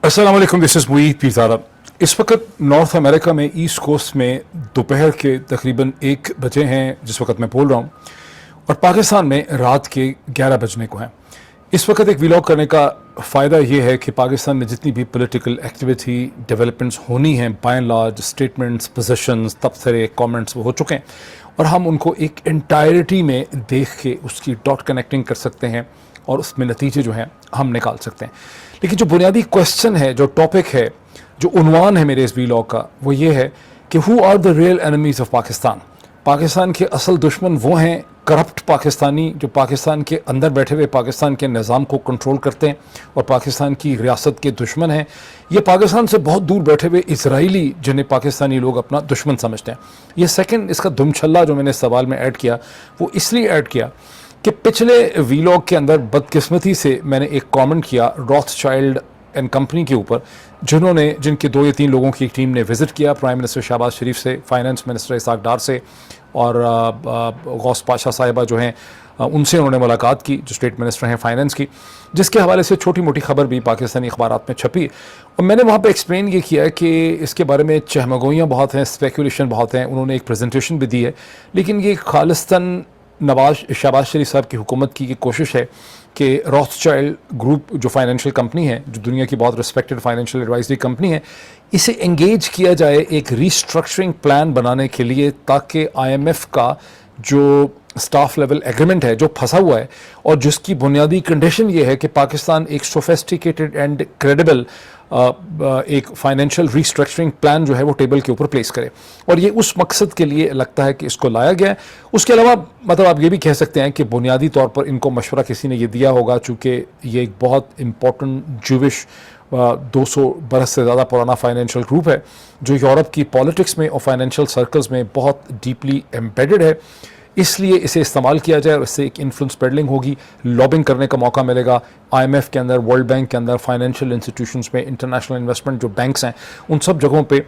अस्सलाम वालेकुम, this is Moeed Pirzada. इस वक्त नॉर्थ अमेरिका में ईस्ट कोस्ट में दोपहर के तकरीबन 1 बजे हैं जिस वक्त मैं बोल रहा हूँ, और पाकिस्तान में रात के 11 बजने को हैं। इस वक्त एक व्लॉग करने का फ़ायदा ये है कि पाकिस्तान में जितनी भी पॉलिटिकल एक्टिविटी डेवलपमेंट्स होनी हैं, by and large statements, positions, तबसरे, कमेंट्स वो हो चुके हैं, और हम उनको एक एंटायरिटी में देख के उसकी डॉट कनेक्टिंग कर सकते हैं और उसमें नतीजे जो हैं हम निकाल सकते हैं। लेकिन जो बुनियादी क्वेश्चन है, जो टॉपिक है, जो उन्वान है मेरे इस व्लॉग का, वो ये है कि who are the real enemies of Pakistan. Pakistan के असल दुश्मन वो हैं करप्ट पाकिस्तानी, जो पाकिस्तान के अंदर बैठे हुए पाकिस्तान के निज़ाम को कंट्रोल करते हैं और पाकिस्तान की रियासत के दुश्मन हैं। ये पाकिस्तान से बहुत दूर बैठे हुए इसराइली, जिन्हें पाकिस्तानी लोग अपना दुश्मन समझते हैं। ये सेकंड इसका दुमछल्ला जो मैंने सवाल में ऐड किया, वो इसलिए ऐड किया कि पिछले व्लॉग के अंदर बदकिस्मती से मैंने एक कमेंट किया रॉथस्चाइल्ड एंड कंपनी के ऊपर, जिनके 2 या 3 लोगों की टीम ने विज़िट किया, प्राइम मिनिस्टर शहबाज शरीफ से, फाइनेंस मिनिस्टर इसाक डार से, और गौस पाशा साहिबा जो हैं उनसे उन्होंने मुलाकात की, जो स्टेट मिनिस्टर हैं फाइनेंस की, जिसके हवाले से छोटी मोटी खबर भी पाकिस्तानी अखबारात में छपी। और मैंने वहाँ पे एक्सप्लेन ये किया कि इसके बारे में चहमगोइयाँ बहुत हैं, स्पेकुलेशन बहुत हैं। उन्होंने एक प्रेजेंटेशन भी दी है, लेकिन ये खालिस्तान शहबाज शरीफ साहब की हुकूमत की ये कोशिश है कि रॉथस्चाइल्ड ग्रुप जो फाइनेंशियल कंपनी है, जो दुनिया की बहुत रिस्पेक्टेड फाइनेंशियल एडवाइजरी कंपनी है, इसे एंगेज किया जाए एक रीस्ट्रक्चरिंग प्लान बनाने के लिए, ताकि IMF का जो स्टाफ लेवल एग्रीमेंट है जो फंसा हुआ है, और जिसकी बुनियादी कंडीशन ये है कि पाकिस्तान एक सोफेस्टिकेटेड एंड क्रेडिबल एक फाइनेंशियल रीस्ट्रक्चरिंग प्लान जो है वो टेबल के ऊपर प्लेस करे, और ये उस मकसद के लिए लगता है कि इसको लाया गया है। उसके अलावा मतलब आप ये भी कह सकते हैं कि बुनियादी तौर पर इनको मशवरा किसी ने ये दिया होगा, चूँकि ये एक बहुत इम्पोर्टेंट जूविश 200 बरस से ज़्यादा पुराना फाइनेंशियल ग्रुप है, जो यूरोप की पॉलिटिक्स में और फाइनेंशियल सर्कल्स में बहुत डीपली एम्बेडेड है। इसलिए इसे इस्तेमाल किया जाए और इससे एक इन्फ्लुएंस पेडलिंग होगी, लॉबिंग करने का मौका मिलेगा। IMF के अंदर, वर्ल्ड बैंक के अंदर, फाइनेंशियल इंस्टीट्यूशंस में, इंटरनेशनल इन्वेस्टमेंट जो बैंक्स हैं, उन सब जगहों पे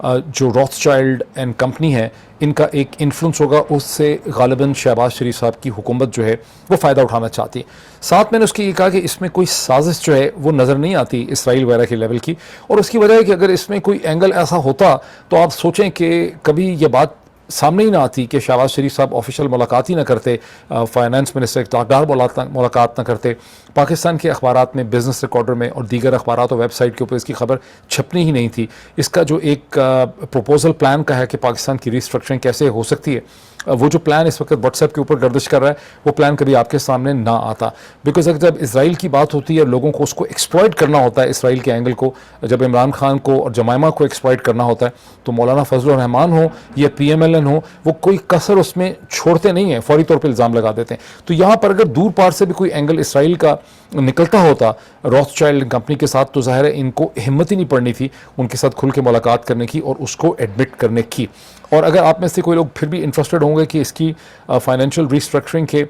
जो रॉथस्चाइल्ड एंड कंपनी है, इनका एक इन्फ्लुएंस होगा। उससे गालिबन शहबाज शरीफ साहब की हुकूमत जो है वो फ़ायदा उठाना चाहती है। साथ मैंने उसकी ये कहा कि इसमें कोई साजिश जो है वो नज़र नहीं आती इसराइल वगैरह के लेवल की, और उसकी वजह है कि अगर इसमें कोई एंगल ऐसा होता तो आप सोचें कि कभी ये बात सामने ही ना आती कि शहबाज शरीफ साहब ऑफिशियल मुलाकात ही ना करते, फाइनेंस मिनिस्टर इक़्तिदार मुलाकात ना करते, पाकिस्तान के अखबारात में, बिज़नेस रिकॉर्डर में और दीगर अखबारात और वेबसाइट के ऊपर इसकी खबर छपनी ही नहीं थी। इसका जो एक प्रपोजल प्लान का है कि पाकिस्तान की रीस्ट्रक्चरिंग कैसे हो सकती है, वो जो प्लान इस वक्त व्हाट्सएप के ऊपर गर्दिश कर रहा है, वो प्लान कभी आपके सामने ना आता। बिकॉज अगर जब इसराइल की बात होती है, लोगों को उसको एक्सप्लॉइट करना होता है, इसराइल के एंगल को, जब इमरान खान को और जमाइमा को एक्सप्लॉइट करना होता है, तो मौलाना फजलुर रहमान हो या PMLN हो, वो कोई कसर उसमें छोड़ते नहीं है, फौरी तौर पर इल्ज़ाम लगा देते हैं। तो यहाँ पर अगर दूर पार से भी कोई एंगल इसराइल का निकलता होता रॉथस्चाइल्ड कंपनी के साथ, तो ज़ाहिर है इनको हिम्मत ही नहीं पड़नी थी उनके साथ खुल के मुलाकात करने की और उसको एडमिट करने की। और अगर आप में से कोई लोग फिर भी इंटरेस्टेड होंगे कि इसकी फाइनेंशियल रीस्ट्रक्चरिंग के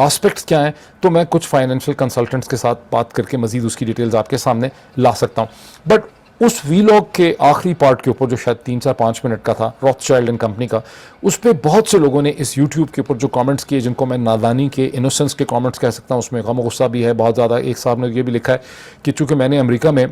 एस्पेक्ट्स क्या हैं, तो मैं कुछ फाइनेंशियल कंसल्टेंट्स के साथ बात करके मज़ीद उसकी डिटेल्स आपके सामने ला सकता हूँ। बट उस व्लॉग के आखिरी पार्ट के ऊपर, जो शायद 3-4-5 मिनट का था, रॉथस्चाइल्ड एंड कंपनी का, उस पर बहुत से लोगों ने इस यूट्यूब के ऊपर जो कमेंट्स किए, जिनको मैं नादानी के, इनोसेंस के कमेंट्स कह सकता हूँ, उसमें गम गुस्सा भी है बहुत ज़्यादा। एक साहब ने ये भी लिखा है कि चूँकि मैंने अमेरिका में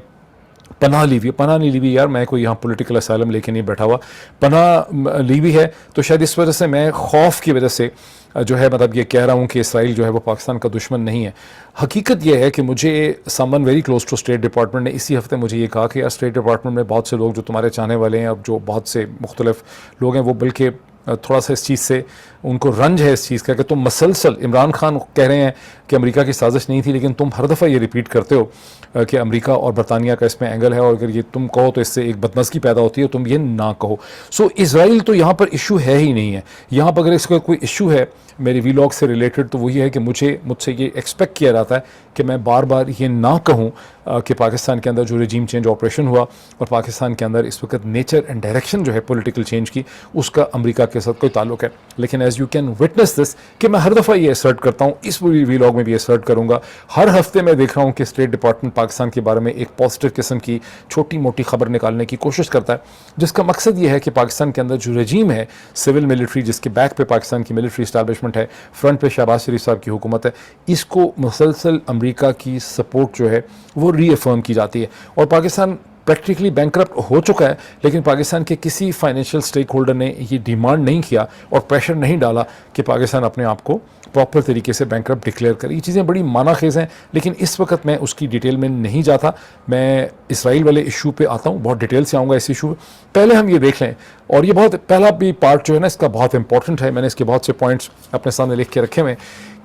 पनाह ली हुई, पनाह नहीं ली हुई यार, मैं कोई यहाँ पॉलिटिकल असाइलम लेके नहीं बैठा हुआ, पनाह ली हुई है, तो शायद इस वजह से मैं खौफ की वजह से जो है मतलब ये कह रहा हूँ कि इसराइल जो है वो पाकिस्तान का दुश्मन नहीं है। हकीकत ये है कि मुझे someone very close to state department ने इसी हफ्ते मुझे ये कहा कि यार स्टेट डिपार्टमेंट में बहुत से लोग जो तुम्हारे चाहने वाले हैं, अब जो बहुत से मुख्तलिफ लोग हैं, वो बल्कि थोड़ा सा इस चीज़ से उनको रंज है इस चीज़ का कि तुम मसलसल, इमरान खान कह रहे हैं कि अमेरिका की साजिश नहीं थी, लेकिन तुम हर दफ़ा ये रिपीट करते हो कि अमेरिका और बरतानिया का इसमें एंगल है, और अगर ये तुम कहो तो इससे एक बदमज़गी पैदा होती है, तुम ये ना कहो। सो इसराइल तो यहाँ पर इशू है ही नहीं है। यहाँ पर अगर इसका कोई इशू है मेरे व्लॉग से रिलेटेड, तो वही है कि मुझसे ये एक्सपेक्ट किया जाता है कि मैं बार बार ये ना कहूँ कि पाकिस्तान के अंदर जो रजीम चेंज ऑपरेशन हुआ, और पाकिस्तान के अंदर इस वक्त नेचर एंड डायरेक्शन जो है पॉलिटिकल चेंज की, उसका अमेरिका के साथ कोई ताल्लुक है। लेकिन as you can witness this कि मैं हर दफ़ा ये असर्ट करता हूँ, इस व्लॉग में भी असर्ट करूँगा। हर हफ्ते मैं देख रहा हूँ कि स्टेट डिपार्टमेंट पाकिस्तान के बारे में एक पॉजिटिव किस्म की छोटी मोटी खबर निकालने की कोशिश करता है, जिसका मकसद ये है कि पाकिस्तान के अंदर जो रजीम है, सिविल मिलिट्री, जिसके बैक पे पाकिस्तान की मिलिट्री इस्टेब्लिशमेंट है, फ्रंट पे शहबाज शरीफ साहब की हुकूमत है, इसको मुसलसल अमेरिका की सपोर्ट जो है वो रीअफर्म की जाती है। और पाकिस्तान प्रैक्टिकली बैंकरप्ट हो चुका है, लेकिन पाकिस्तान के किसी फाइनेंशियल स्टेक होल्डर ने ये डिमांड नहीं किया और प्रेशर नहीं डाला कि पाकिस्तान अपने आप को प्रॉपर तरीके से बैंकरप्ट डिक्लेयर करे। ये चीज़ें बड़ी मानाखेज़ हैं, लेकिन इस वक्त मैं उसकी डिटेल में नहीं जाता। मैं इसराइल वाले इशू पे आता हूँ, बहुत डिटेल से आऊँगा इस इशू पे। पहले हम ये देख लें, और ये बहुत पहला भी पार्ट जो है ना इसका बहुत इंपॉर्टेंट है, मैंने इसके बहुत से पॉइंट्स अपने सामने लिख के रखे हुए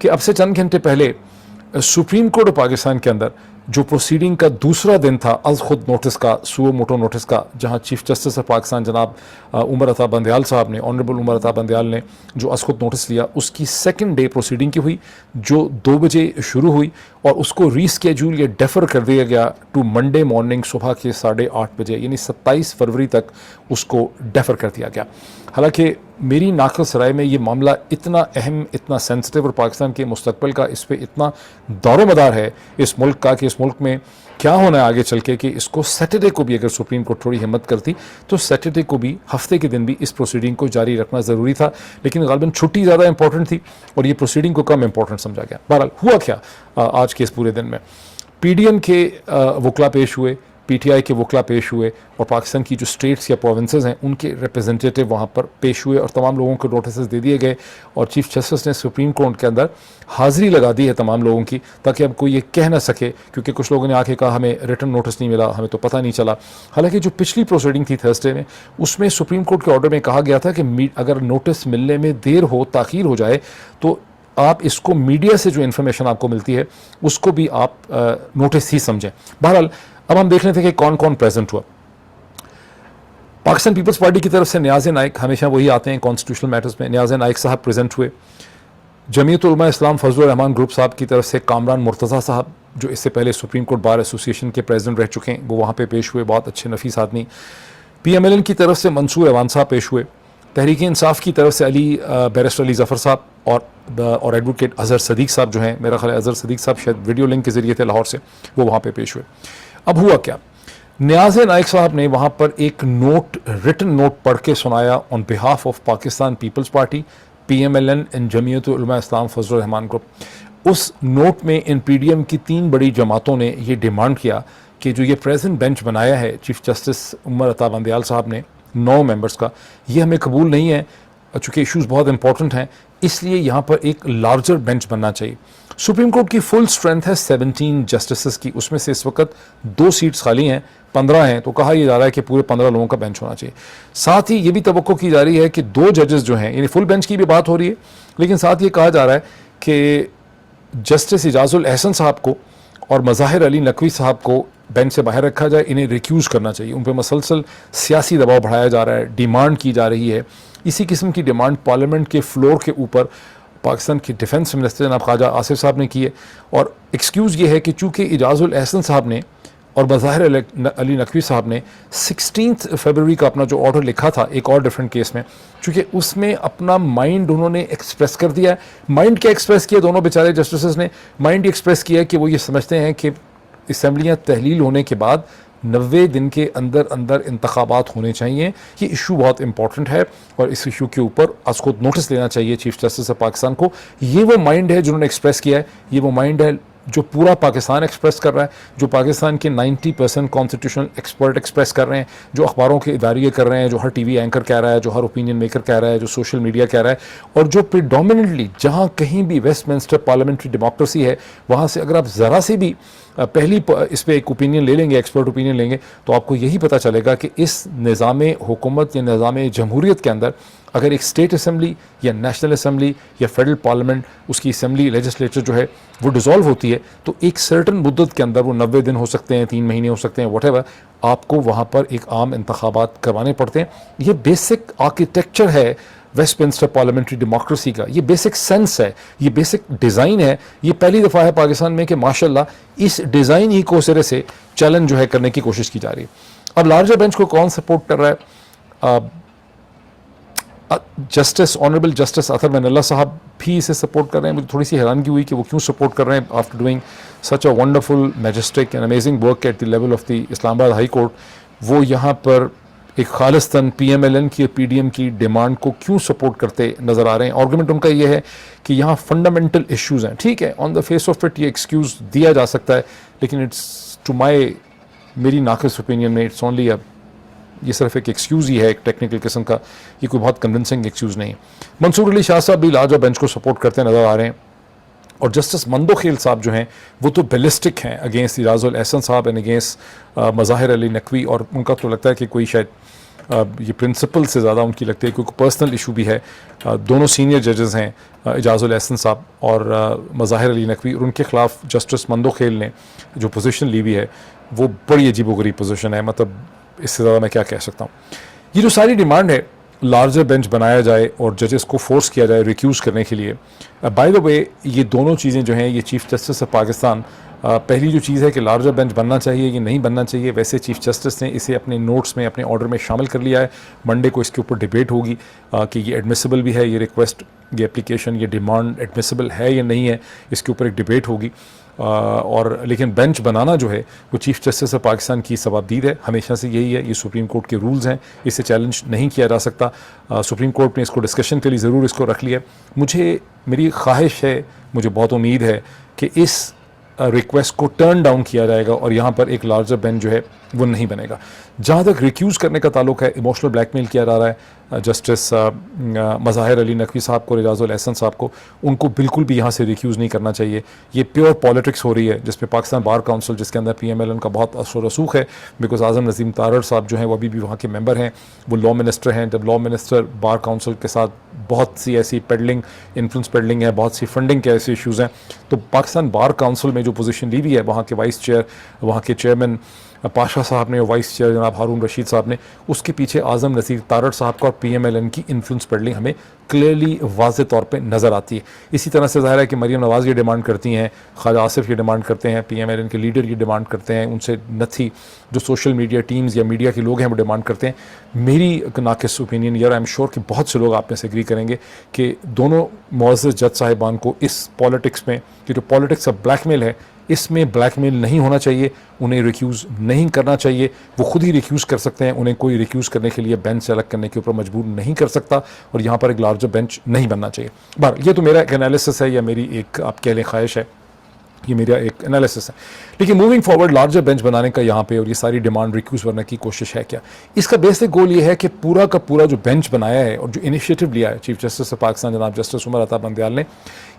कि अब से चंद घंटे पहले सुप्रीम कोर्ट ऑफ पाकिस्तान के अंदर जो प्रोसीडिंग का दूसरा दिन था अज खुद नोटिस का, सुओ मोटो नोटिस का, जहां चीफ जस्टिस ऑफ पाकिस्तान जनाब उमर अता बंदयाल साहब ने, ऑनरेबल उमर अता बंदयाल ने जो अज खुद नोटिस लिया, उसकी सेकंड डे प्रोसीडिंग की हुई जो 2 बजे शुरू हुई और उसको रीस्केड्यूल या डेफर कर दिया गया टू मंडे मॉर्निंग सुबह के 8:30 बजे, यानी 27 फरवरी तक उसको डेफर कर दिया गया। हालांकि मेरी नाक़िस राय में ये मामला इतना अहम, इतना सेंसिटिव और पाकिस्तान के मुस्तकबिल का इस पर इतना दारोमदार है इस मुल्क का कि इस मुल्क में क्या होना है आगे चल के, कि इसको सैटरडे को भी अगर सुप्रीम कोर्ट थोड़ी हिम्मत करती तो सैटरडे को भी, हफ्ते के दिन भी इस प्रोसीडिंग को जारी रखना ज़रूरी था। लेकिन गालिबन छुट्टी ज़्यादा इंपॉर्टेंट थी और ये प्रोसीडिंग को कम इंपॉर्टेंट समझा गया। बहरहाल हुआ क्या आज के इस पूरे दिन में, PDM के वकला पेश हुए, PTI के वकला पेश हुए और पाकिस्तान की जो स्टेट्स या प्रोविंसेस हैं उनके रिप्रेजेंटेटिव वहाँ पर पेश हुए और तमाम लोगों को नोटिस दे दिए गए। और चीफ जस्टिस ने सुप्रीम कोर्ट के अंदर हाज़िरी लगा दी है तमाम लोगों की, ताकि अब कोई ये कह ना सके, क्योंकि कुछ लोगों ने आके कहा हमें रिटन नोटिस नहीं मिला, हमें तो पता नहीं चला। हालांकि जो पिछली प्रोसीडिंग थी थर्सडे में, उसमें सुप्रीम कोर्ट के ऑर्डर में कहा गया था कि अगर नोटिस मिलने में देर हो, ताख़ीर हो जाए, तो आप इसको मीडिया से जो इन्फॉर्मेशन आपको मिलती है उसको भी आप नोटिस ही समझें। बहरहाल अब हम देख लेते हैं कि कौन कौन प्रेजेंट हुआ। पाकिस्तान पीपल्स पार्टी की तरफ से नियाज़ नाइक, हमेशा वही आते हैं कॉन्स्टिट्यूशनल मैटर्स में, नियाज़ नाइक साहब प्रेजेंट हुए। जमीयत उलमा इस्लाम फजलुर रहमान ग्रुप साहब की तरफ से कामरान मुर्तज़ा साहब, जो इससे पहले सुप्रीम कोर्ट बार एसोसिएशन के प्रेसिडेंट रह चुके हैं, वो वहाँ पे पेश हुए, बहुत अच्छे नफीस आदमी। PMLN की तरफ से मंसूर अवान साहब पेश हुए। तहरीक इंसाफ की तरफ से बैरिस्टर अली ज़फ़र साहब और एडवोकेट अज़हर सदीक साहब जो हैं, मेरा ख्याल है अज़हर सदीक साहब शायद वीडियो लिंक के ज़रिए थे लाहौर से, वो वहाँ पे पेश हुए। अब हुआ क्या, नियाज़ नाइक साहब ने वहाँ पर एक नोट, रिटन नोट पढ़ के सुनाया on behalf of Pakistan Peoples Party, PMLN and Jamiat Ulema Islam Fazlur Rehman group. उस नोट में इन PDM की 3 बड़ी जमातों ने ये डिमांड किया कि जो ये प्रेजेंट बेंच बनाया है चीफ जस्टिस उमर अता बंदयाल साहब ने 9 मेंबर्स का, ये हमें कबूल नहीं है, चूँकि इशूज़ बहुत इंपॉर्टेंट हैं, इसलिए यहाँ पर एक लार्जर बेंच बनना चाहिए। सुप्रीम कोर्ट की फुल स्ट्रेंथ है 17 जस्टिसेस की, उसमें से इस वक्त 2 सीट्स खाली हैं, 15 हैं, तो कहा यह जा रहा है कि पूरे 15 लोगों का बेंच होना चाहिए। साथ ही ये भी तवक्को की जा रही है कि 2 जजेस जो हैं, यानी फुल बेंच की भी बात हो रही है, लेकिन साथ ये कहा जा रहा है कि जस्टिस इजाजुल एहसन साहब को और मज़ाहिर अली नकवी साहब को बेंच से बाहर रखा जाए, इन्हें रिक्यूज़ करना चाहिए। उन पर मसलसल सियासी दबाव बढ़ाया जा रहा है, डिमांड की जा रही है। इसी किस्म की डिमांड पार्लियामेंट के फ्लोर के ऊपर पाकिस्तान के डिफेंस मिनिस्टर जनाब ख्वाजा आसिफ साहब ने की है। और एक्सक्यूज़ ये है कि चूँकि इजाजुल एहसन साहब ने और मज़ाहिर अली नकवी साहब ने 16 फरवरी का अपना जो ऑर्डर लिखा था एक और डिफरेंट केस में, चूँकि उसमें अपना माइंड उन्होंने एक्सप्रेस कर दिया है। माइंड क्या एक्सप्रेस किया दोनों बेचारे जस्टिस ने? माइंड एक्सप्रेस किया है कि वो ये समझते हैं कि असम्बलियाँ तहलील होने के बाद 90 दिन के अंदर अंदर इंतखाबात होने चाहिए। ये इशू बहुत इंपॉर्टेंट है और इस इशू के ऊपर आज खुद नोटिस लेना चाहिए चीफ जस्टिस ऑफ पाकिस्तान को। ये वो माइंड है जिन्होंने एक्सप्रेस किया है, ये वो माइंड है जो पूरा पाकिस्तान एक्सप्रेस कर रहा है, जो पाकिस्तान के 90% कॉन्स्टिट्यूशनल एक्सपर्ट एक्सप्रेस कर रहे हैं, जो अखबारों के इदारे कर रहे हैं, जो हर TV एंकर कह रहा है, जो हर ओपिनियन मेकर कह रहा है, जो सोशल मीडिया कह रहा है, और जो प्रिडोमिनेंटली जहाँ कहीं भी वेस्टमिंस्टर पार्लियामेंट्री डेमोक्रेसी है वहाँ से अगर आप ज़रा से भी पहली इस पर एक ओपिनियन ले लेंगे, एक्सपर्ट ओपिनियन लेंगे, तो आपको यही पता चलेगा कि इस निज़ाम हुकूमत या निज़ाम जमहूरियत के अंदर अगर एक स्टेट असम्बली या नेशनल असम्बली या फेडरल पार्लियामेंट, उसकी असम्बली लेजिस्लेचर जो है वो डिज़ोल्व होती है, तो एक सर्टन मुद्दत के अंदर, वो 90 दिन हो सकते हैं, 3 महीने हो सकते हैं, व्हाटएवर, आपको वहाँ पर एक आम इंतखाबात करवाने पड़ते हैं। ये बेसिक आर्किटेक्चर है वेस्टमिंस्टर पार्लियामेंट्री डेमोक्रेसी का, ये बेसिक सेंस है, ये बेसिक डिज़ाइन है। ये पहली दफ़ा है पाकिस्तान में कि माशाल्लाह इस डिज़ाइन ही को सिरे से चैलेंज जो है करने की कोशिश की जा रही है। अब लार्जर बेंच को कौन सपोर्ट कर रहा है? जस्टिस ऑनरेबल जस्टिस अतर मनल्ला साहब भी इसे सपोर्ट कर रहे हैं। मुझे थोड़ी सी हैरानगी हुई कि वो क्यों सपोर्ट कर रहे हैं after doing such a wonderful majestic and amazing work at the level of the Islamabad high court. वो यहाँ पर एक खालिस्तान PMLN की और PDM की डिमांड को क्यों सपोर्ट करते नज़र आ रहे हैं? आर्गूमेंट उनका ये है कि यहाँ फंडामेंटल इश्यूज़ हैं। ठीक है, on the face of it ये एक्सक्यूज़ दिया जा सकता है, लेकिन इट्स टू माई मेरी नाकिस ओपिनियन में इट्स ओनली ये सिर्फ एक एक्सक्यूज़ ही है, एक टेक्निकल किस्म का, ये कोई बहुत कन्विंसिंग एक्सक्यूज़ नहीं है। मंसूर अली शाह साहब भी लार्जर बेंच को सपोर्ट करते नज़र आ रहे हैं, और जस्टिस मंदोखेल साहब जो हैं वो तो बैलिस्टिक हैं अगेंस्ट इराजुल एहसन साहब एंड अगेंस्ट मज़ाहिर अली नकवी, और उनका तो लगता है कि कोई शायद ये प्रिंसिपल से ज़्यादा उनकी लगती है क्योंकि पर्सनल इशू भी है। दोनों सीनियर जजेस हैं इजाज़ुल एहसन साहब और मज़ाहिर अली नकवी, और उनके ख़िलाफ़ जस्टिस मंदोखेल ने जो पोजीशन ली हुई है वो बड़ी अजीबोगरीब पोजीशन है, मतलब इससे ज़्यादा मैं क्या कह सकता हूँ। ये जो सारी डिमांड है लार्जर बेंच बनाया जाए और जजेस को फोर्स किया जाए रिक्यूज़ करने के लिए, बाय द वे ये दोनों चीज़ें जो हैं ये चीफ़ जस्टिस ऑफ पाकिस्तान, पहली जो चीज़ है कि लार्जर बेंच बनना चाहिए कि नहीं बनना चाहिए, वैसे चीफ़ जस्टिस ने इसे अपने नोट्स में अपने ऑर्डर में शामिल कर लिया है। मंडे को इसके ऊपर डिबेट होगी कि ये एडमिसिबल भी है, ये रिक्वेस्ट, ये एप्लीकेशन, ये डिमांड एडमिसिबल है या नहीं है, इसके ऊपर एक डिबेट होगी। और लेकिन बेंच बनाना जो है वो चीफ़ जस्टिस ऑफ पाकिस्तान की सवाबदीद है, हमेशा से यही है, ये सुप्रीम कोर्ट के रूल्स हैं, इसे चैलेंज नहीं किया जा सकता। सुप्रीम कोर्ट ने इसको डिस्कशन के लिए ज़रूर इसको रख लिया। मेरी ख्वाहिश है, मुझे बहुत उम्मीद है कि इस रिक्वेस्ट को टर्न डाउन किया जाएगा और यहाँ पर एक लार्जर बेंच जो है वो नहीं बनेगा। जहाँ तक रिक्यूज़ करने का ताल्लुक है, इमोशनल ब्लैकमेल किया जा रहा है जस्टिस मज़ाहिर अली नकवी साहब को, इजाज़ुल एहसन साहब को, उनको बिल्कुल भी यहाँ से रिक्यूज़ नहीं करना चाहिए। ये प्योर पॉलिटिक्स हो रही है जिसमें पाकिस्तान बार काउंसिल, जिसके अंदर PMLN का बहुत असर रसूख है, बिकॉज आज़म नज़ीम तारड़ साहब जो हैं वो अभी भी वहाँ के मेंबर हैं, वो लॉ मिनिस्टर हैं। जब लॉ मिनिस्टर बार काउंसिल के साथ बहुत सी ऐसी पेडलिंग, इन्फ्लुएंस पेडलिंग है, बहुत सी फंडिंग के ऐसे इशूज़ हैं, तो पाकिस्तान बार काउंसिल में जो पोजीशन ली हुई है वहाँ के वाइस चेयर, वहाँ के चेयरमैन पाशा साहब ने, वाइस चेयर जनाब हारून रशीद साहब ने, उसके पीछे आज़म नज़ीर तारड़ साहब का और PMLN की इन्फ्लुएंस पेडलिंग हमें क्लियरली वाज़े तौर पे नज़र आती है। इसी तरह से ज़ाहिर है कि मरीम नवाज़ ये डिमांड करती हैं, ख्वाजा आसिफ ये डिमांड करते हैं, PMLN के लीडर ये डिमांड करते हैं, उनसे नथी जो सोशल मीडिया टीम्स या मीडिया के लोग हैं वो डिमांड करते हैं। मेरी नाकिस ओपिनियन यार, आई एम श्योर कि बहुत से लोग आप में से एग्री करेंगे कि दोनों मुअज़्ज़ज़ जज साहिबान को इस पॉलिटिक्स में, कि जो पॉलिटिक्स ऑफ ब्लैकमेल है, इसमें ब्लैकमेल नहीं होना चाहिए, उन्हें रिक्यूज़ नहीं करना चाहिए। वो खुद ही रिक्यूज़ कर सकते हैं, उन्हें कोई रिक्यूज़ करने के लिए बेंच से अलग करने के ऊपर मजबूर नहीं कर सकता, और यहाँ पर एक लार्जर बेंच नहीं बनना चाहिए। बहरहाल ये तो मेरा एक एनालिसिस है या मेरी एक आप कह लें ख्वाहिश है, ये मेरा एक एनालिसिस है। लेकिन मूविंग फॉरवर्ड लार्जर बेंच बनाने का यहाँ पे और ये सारी डिमांड रिक्यूज़ करने की कोशिश है क्या, इसका बेसिक गोल ये है कि पूरा का पूरा जो बेंच बनाया है और जो इनिशिएटिव लिया है चीफ जस्टिस ऑफ पाकिस्तान जनाब जस्टिस उमर अता बंदयाल ने,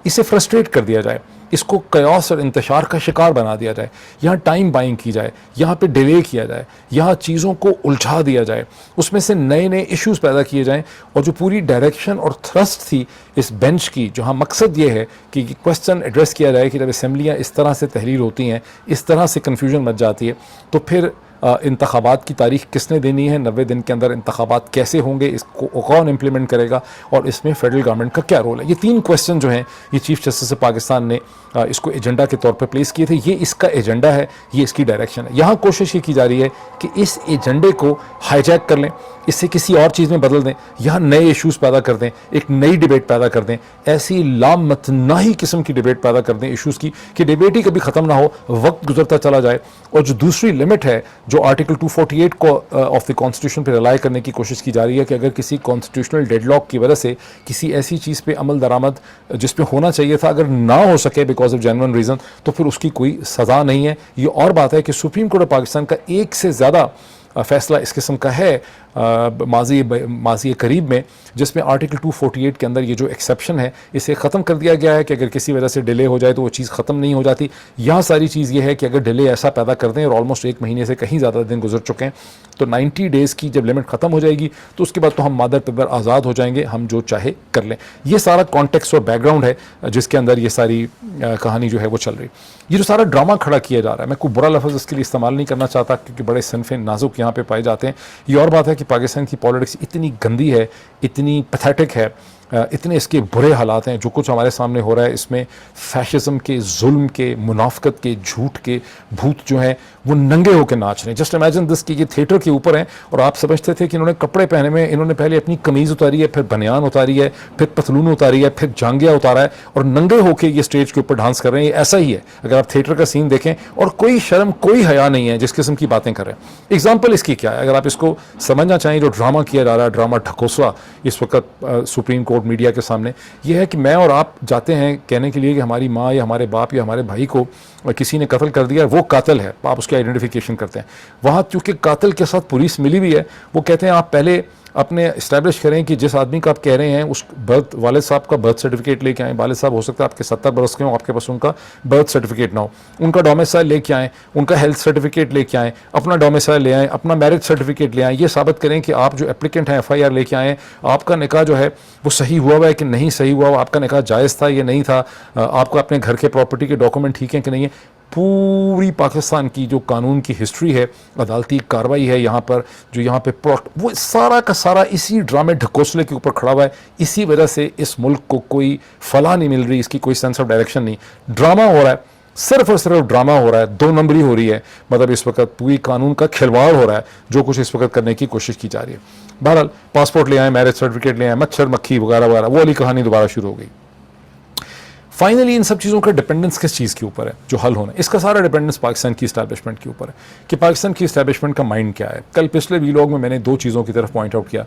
इसे फ्रस्ट्रेट कर दिया जाए, इसको कयास और इंतशार का शिकार बना दिया जाए, यहाँ टाइम बाइंग की जाए, यहाँ पे डिले किया जाए, यहाँ चीज़ों को उलझा दिया जाए, उसमें से नए नए इश्यूज़ पैदा किए जाएँ, और जो पूरी डायरेक्शन और थ्रस्ट थी इस बेंच की, जहाँ मकसद ये है कि क्वेश्चन एड्रेस किया जाए कि जब असम्बलियाँ इस तरह से तहरीर होती हैं, इस तरह से कन्फ्यूजन मच जाती है, तो फिर इंतखाबात की तारीख किसने देनी है, 90 दिन के अंदर इंतखाबात कैसे होंगे, इसको कौन इम्प्लीमेंट करेगा, और इसमें फेडरल गवर्नमेंट का क्या रोल है। ये तीन क्वेश्चन जो हैं ये चीफ जस्टिस ऑफ पाकिस्तान ने इसको एजेंडा के तौर पर प्लेस किए थे। ये इसका एजेंडा है, ये इसकी डायरेक्शन है। यहाँ कोशिश ये की जा रही है कि इस एजेंडे को हाईजैक कर लें, इससे किसी और चीज़ में बदल दें, यहाँ नए इश्यूज़ पैदा कर दें, एक नई डिबेट पैदा कर दें, ऐसी लामतनाही किस्म की डिबेट पैदा कर दें इश्यूज़ की कि डिबेट ही कभी ख़त्म ना हो, वक्त गुजरता चला जाए। और जो दूसरी लिमिट है जो आर्टिकल 248 को ऑफ द कॉन्स्टिट्यूशन पर रिलाई करने की कोशिश की जा रही है कि अगर किसी कॉन्स्टिट्यूशनल डेडलॉक की वजह से किसी ऐसी चीज़ पे अमल दरामद जिस पे होना चाहिए था अगर ना हो सके बिकॉज ऑफ जेन्युइन रीज़न, तो फिर उसकी कोई सज़ा नहीं है। ये और बात है कि सुप्रीम कोर्ट ऑफ पाकिस्तान का एक से ज़्यादा फैसला इस किस्म का है माजी करीब में, जिसमें आर्टिकल 248 के अंदर ये जो एक्सेप्शन है इसे ख़त्म कर दिया गया है कि अगर किसी वजह से डिले हो जाए तो वो चीज़ ख़त्म नहीं हो जाती। यहाँ सारी चीज़ ये है कि अगर डिले ऐसा पैदा कर दें और ऑलमोस्ट 1 महीने से कहीं ज़्यादा दिन गुजर चुके हैं, तो 90 डेज़ की जब लिमिट ख़त्म हो जाएगी तो उसके बाद तो हम मादर पिदर आज़ाद हो जाएंगे, हम जो चाहे कर लें। ये सारा कॉन्टेक्स्ट और बैकग्राउंड है जिसके अंदर ये सारी कहानी जो है वो चल रही। ये जो सारा ड्रामा खड़ा किया जा रहा है, मैं कोई बुरा लफ्ज़ इसके लिए इस्तेमाल नहीं करना चाहता क्योंकि बड़े सनफे नाजुक यहाँ पे पाए जाते हैं। ये और बात है कि पाकिस्तान की पॉलिटिक्स इतनी गंदी है, इतनी पैथेटिक है, इतने इसके बुरे हालात हैं। जो कुछ हमारे सामने हो रहा है इसमें फैशिज्म के, जुल्म के, मुनाफकत के, झूठ के भूत जो हैं वो नंगे होकर नाच रहे हैं। जस्ट इमेजिन दिस कि ये थिएटर के ऊपर हैं और आप समझते थे कि इन्होंने कपड़े पहने में, इन्होंने पहले अपनी कमीज़ उतारी है, फिर बनियान उतारी है, फिर पतलून उतारी है, फिर जांघिया उतारा है और नंगे होकर ये स्टेज के ऊपर डांस कर रहे हैं। ये ऐसा ही है अगर आप थिएटर का सीन देखें, और कोई शर्म कोई हया नहीं है जिस किस्म की बातें कर रहे हैं। एग्जाम्पल इसकी क्या है, अगर आप इसको समझना चाहें, जो ड्रामा किया जा रहा है, ड्रामा ढकोसला इस वक्त सुप्रीम कोर्ट मीडिया के सामने, यह है कि मैं और आप जाते हैं कहने के लिए कि हमारी माँ या हमारे बाप या हमारे भाई को किसी ने कत्ल कर दिया, वो कातिल है, आप उसकी आइडेंटिफिकेशन करते हैं। वहाँ चूँकि कातिल के साथ पुलिस मिली हुई है, वो कहते हैं आप पहले अपने इस्टेब्लिश करें कि जिस आदमी का आप कह रहे हैं उस बर्थ, वालिद साहब का बर्थ सर्टिफिकेट लेके आएँ। वालिद साहब हो सकता है आपके 70 बरस के हों, आपके पास उनका बर्थ सर्टिफिकेट ना हो, उनका डोमिसाइल लेके आएँ, उनका हेल्थ सर्टिफिकेट लेके आएँ, अपना डोमिसाइल ले आएँ, अपना मैरिज सर्टिफिकेट ले आएँ। ये साबित करें कि आप जो एप्लीकेंट हैं FIR लेके आएँ, आपका निकाह जो है वो सही हुआ है कि नहीं सही हुआ, आपका निकाह जायज़ था या नहीं था, आपका अपने घर के प्रॉपर्टी के डॉक्यूमेंट ठीक हैं कि नहीं है। पूरी पाकिस्तान की जो कानून की हिस्ट्री है, अदालती कार्रवाई है यहाँ पर, जो यहाँ पे प्लॉट, वो सारा का सारा इसी ड्रामे ढकोसले के ऊपर खड़ा हुआ है। इसी वजह से इस मुल्क को कोई फलाह नहीं मिल रही, इसकी कोई सेंस ऑफ डायरेक्शन नहीं, ड्रामा हो रहा है, सिर्फ और सिर्फ ड्रामा हो रहा है, 2 नंबरी हो रही है। मतलब इस वक्त पूरी कानून का खिलवाड़ हो रहा है, जो कुछ इस वक्त करने की कोशिश की जा रही है। बहरहाल पासपोर्ट ले आए, मैरिज सर्टिफिकेट ले आए, मच्छर मक्खी वगैरह वगैरह, वो वाली कहानी दोबारा शुरू हो गई। फाइनली इन सब चीज़ों का डिपेंडेंस किस चीज़ के ऊपर है जो हल होना है? इसका सारा डिपेंडेंस पाकिस्तान की इस्टेब्लिशमेंट के ऊपर है कि पाकिस्तान की इस्टेब्लिशमेंट का माइंड क्या है। कल पिछले वीलॉग में मैंने 2 चीज़ों की तरफ पॉइंट आउट किया।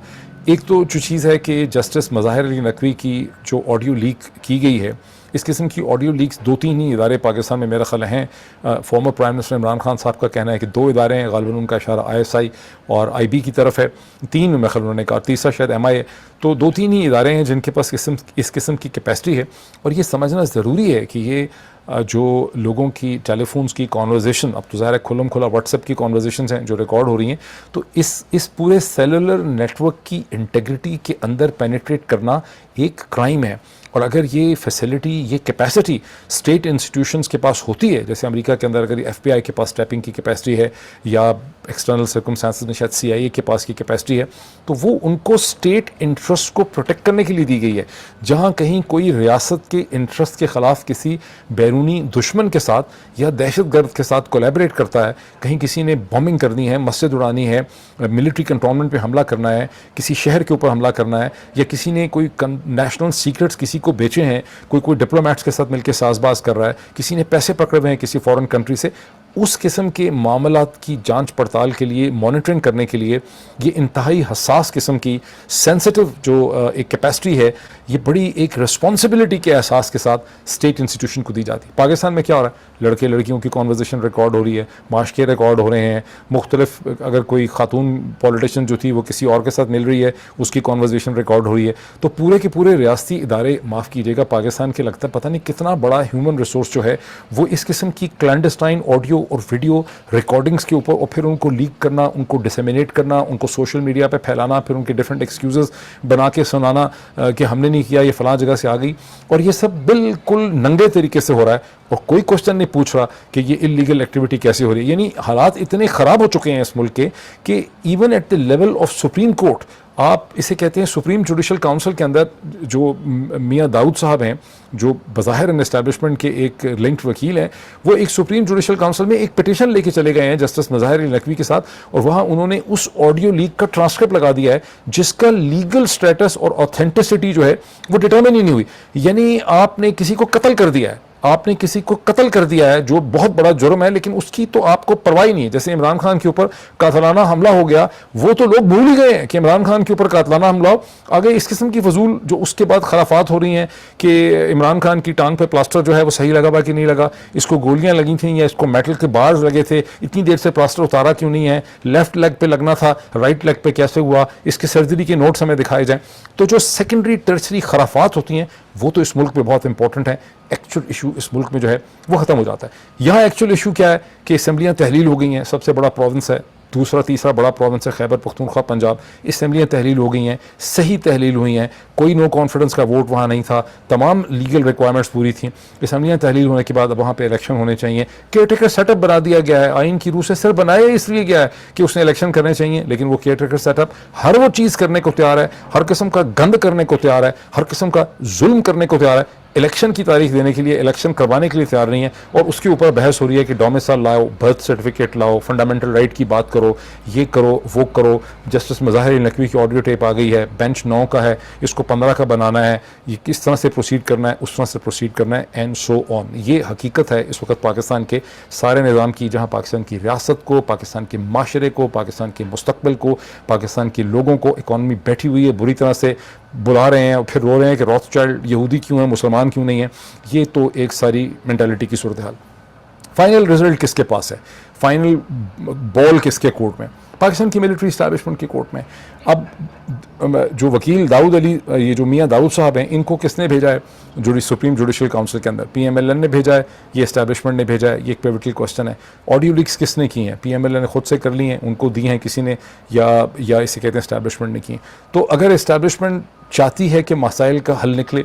एक तो जो चीज़ है कि जस्टिस मज़ाहिर अली नकवी की जो ऑडियो लीक की गई है, इस किस्म की ऑडियो लीक्स 2-3 ही इदारे पाकिस्तान में मेरा ख्याल हैं। Former prime minister Imran Khan साहब का कहना है कि 2 इदारे हैं, गालिबन उनका इशारा ISI और IB की तरफ है, 3 में ख्याल उन्होंने कहा, तीसरा शायद MIA। तो 2-3 ही इदारे हैं जिनके पास इस किस्म की कैपेसिटी है। और ये समझना ज़रूरी है कि ये जो लोगों की टेलीफोन्स की कॉन्वर्जेसन, अब तो ज़ाहिर है खुल्लम खुला व्हाट्सएप की कॉन्वर्जेशंस हैं जो रिकॉर्ड हो रही हैं, तो इस पूरे सेलुलर नेटवर्क की इंटेग्रिटी के अंदर पेनिट्रेट करना एक क्राइम है। और अगर ये फैसिलिटी, ये कैपेसिटी स्टेट इंस्टीट्यूशंस के पास होती है, जैसे अमेरिका के अंदर अगर FBI के पास टैपिंग की कैपेसिटी है, या एक्सटर्नल सर्कमस्टांसेस में शायद CIA के पास की कैपेसिटी है, तो वो उनको स्टेट इंटरेस्ट को प्रोटेक्ट करने के लिए दी गई है। जहाँ कहीं कोई रियासत के इंटरेस्ट के ख़िलाफ़ किसी बैरूनी दुश्मन के साथ या दहशतगर्द के साथ कोलैबोरेट करता है, कहीं किसी ने बॉम्बिंग करनी है, मस्जिद उड़ानी है, मिलिट्री कंटोनमेंट पे हमला करना है, किसी शहर के ऊपर हमला करना है, या किसी ने कोई नेशनल सीक्रेट्स किसी को बेचे हैं, कोई डिप्लोमेट्स के साथ मिलकर साजबाज कर रहा है, किसी ने पैसे पकड़े हुए हैं किसी फॉरेन कंट्री से, उस किस्म के मामलात की जांच पड़ताल के लिए, मॉनिटरिंग करने के लिए ये इंतहाई हसास किस्म की सेंसिटिव जो एक कैपेसिटी है, ये बड़ी एक रिस्पॉन्सिबिलिटी के एहसास के साथ स्टेट इंस्टीट्यूशन को दी जाती है। पाकिस्तान में क्या हो रहा है? लड़के लड़कियों की कॉन्वर्जेशन रिकॉर्ड हो रही है, माशके रिकॉर्ड हो रहे हैं, मुख्तलिफ अगर कोई खातून पॉलिटिशियन जो थी वो किसी और के साथ मिल रही है, उसकी कॉन्वर्जेशन रिकॉर्ड हो रही है। तो पूरे के पूरे रियासती इदारे, माफ़ कीजिएगा, पाकिस्तान के लगता है पता नहीं कितना बड़ा ह्यूमन रिसोर्स जो है वो इस किस्म की क्लैंडस्टाइन ऑडियो और वीडियो रिकॉर्डिंग्स के ऊपर, और फिर उनको लीक करना, उनको डिसेमिनेट करना, उनको सोशल मीडिया पे फैलाना, फिर उनके डिफरेंट एक्सक्यूज़ बना के सुनाना कि हमने नहीं किया, ये फ़लाँ जगह से आ गई। और ये सब बिल्कुल नंगे तरीके से हो रहा है और कोई क्वेश्चन नहीं पूछ रहा कि ये इलीगल एक्टिविटी कैसे हो रही है। यानी हालात इतने ख़राब हो चुके हैं इस मुल्क के कि even at the level of supreme court, आप इसे कहते हैं सुप्रीम जुडिशल काउंसिल के अंदर जो मियाँ दाऊद साहब हैं, जो बज़ाहिर एस्टैब्लिशमेंट के एक लिंक्ड वकील हैं, वो एक सुप्रीम जुडिशल काउंसिल में एक पिटीशन लेके चले गए हैं जस्टिस मज़ाहिर अली नकवी के साथ, और वहाँ उन्होंने उस ऑडियो लीक का ट्रांसक्रिप्ट लगा दिया है जिसका लीगल स्टेटस और ऑथेंटिसिटी जो है वो डिटर्मिन ही नहीं हुई। यानी आपने किसी को कत्ल कर दिया है, आपने किसी को कत्ल कर दिया है, जो बहुत बड़ा जुर्म है, लेकिन उसकी तो आपको परवाह नहीं है। जैसे इमरान खान के ऊपर कातलाना हमला हो गया, वो तो लोग भूल ही गए हैं कि इमरान खान के ऊपर कातलाना हमला हो। आगे इस किस्म की फजूल जो उसके बाद खराफात हो रही हैं कि इमरान खान की टांग पे प्लास्टर जो है वो सही लगा हुआ कि नहीं लगा, इसको गोलियां लगी थी या इसको मेटल के बार्स लगे थे, इतनी देर से प्लास्टर उतारा क्यों नहीं है, लेफ्ट लेग पे लगना था, राइट लेग पे कैसे हुआ, इसके सर्जरी के नोट्स हमें दिखाए जाएं। तो जो सेकेंडरी टर्सरी खराफात होती हैं वो तो इस मुल्क में बहुत इंपॉर्टेंट है। एक्चुअल इशू इस मुल्क में जो है वो ख़त्म हो जाता है। यहाँ एक्चुअल इशू क्या है कि असम्बलियाँ तहलील हो गई हैं, सबसे बड़ा प्रोविंस है, दूसरा तीसरा बड़ा प्रोविंस है खैबर पख्तूनख्वा पंजाब, असम्बलियाँ तहलील हो गई हैं, सही तहलील हुई हैं, कोई नो कॉन्फिडेंस का वोट वहाँ नहीं था, तमाम लीगल रिक्वायरमेंट्स पूरी थी। असम्बलियाँ तहलील होने के बाद अब वहाँ पे इलेक्शन होने चाहिए, केयरटेकर सेटअप बना दिया गया है, आइन की रूह से सिर्फ बनाया इसलिए गया है कि उसने इलेक्शन करने चाहिए, लेकिन वो केयरटेकर सेटअप हर वो चीज़ करने को तैयार है, हर किस्म का गंद करने को तैयार है, हर किस्म का जुल्म करने को तैयार है, इलेक्शन की तारीख देने के लिए, इलेक्शन करवाने के लिए तैयार नहीं है। और उसके ऊपर बहस हो रही है कि डोमिसाइल लाओ, बर्थ सर्टिफिकेट लाओ, फंडामेंटल राइट की बात करो, ये करो वो करो। जस्टिस मज़ाहिर अली नकवी की ऑडियो टेप आ गई है, बेंच 9 का है, इसको 15 का बनाना है, ये किस तरह से प्रोसीड करना है, उस तरह से प्रोसीड करना है, एंड सो ऑन। ये हकीकत है इस वक्त पाकिस्तान के सारे निज़ाम की, जहाँ पाकिस्तान की रियासत को, पाकिस्तान के माशरे को, पाकिस्तान के मुस्तकबिल को, पाकिस्तान के लोगों को इकॉनमी बैठी हुई है, बुरी तरह से बुला रहे हैं और फिर रो रहे हैं कि रॉथस्चाइल्ड यहूदी क्यों है, मुसलमान क्यों नहीं है। ये तो एक सारी मेंटालिटी की सूरत हाल। फाइनल रिजल्ट किसके पास है, फाइनल बॉल किसके कोर्ट में, पाकिस्तान की मिलिट्री इस्टेब्लिशमेंट के कोर्ट में। अब जो वकील दाऊद अली, ये जो मियाँ दाऊद साहब हैं, इनको किसने भेजा है सुप्रीम जुडिशल काउंसिल के अंदर? PMLN ने भेजा है, ये इस्टेब्लिशमेंट ने भेजा है? ये एक पिवटल क्वेश्चन है। ऑडियो लीक्स किसने की हैं? PMLN ने खुद से कर ली हैं, उनको दी हैं किसी ने, या इसे कहते हैं इस्टेब्लिशमेंट ने की? तो अगर इस्टेब्लिशमेंट चाहती है कि मसाइल का हल निकले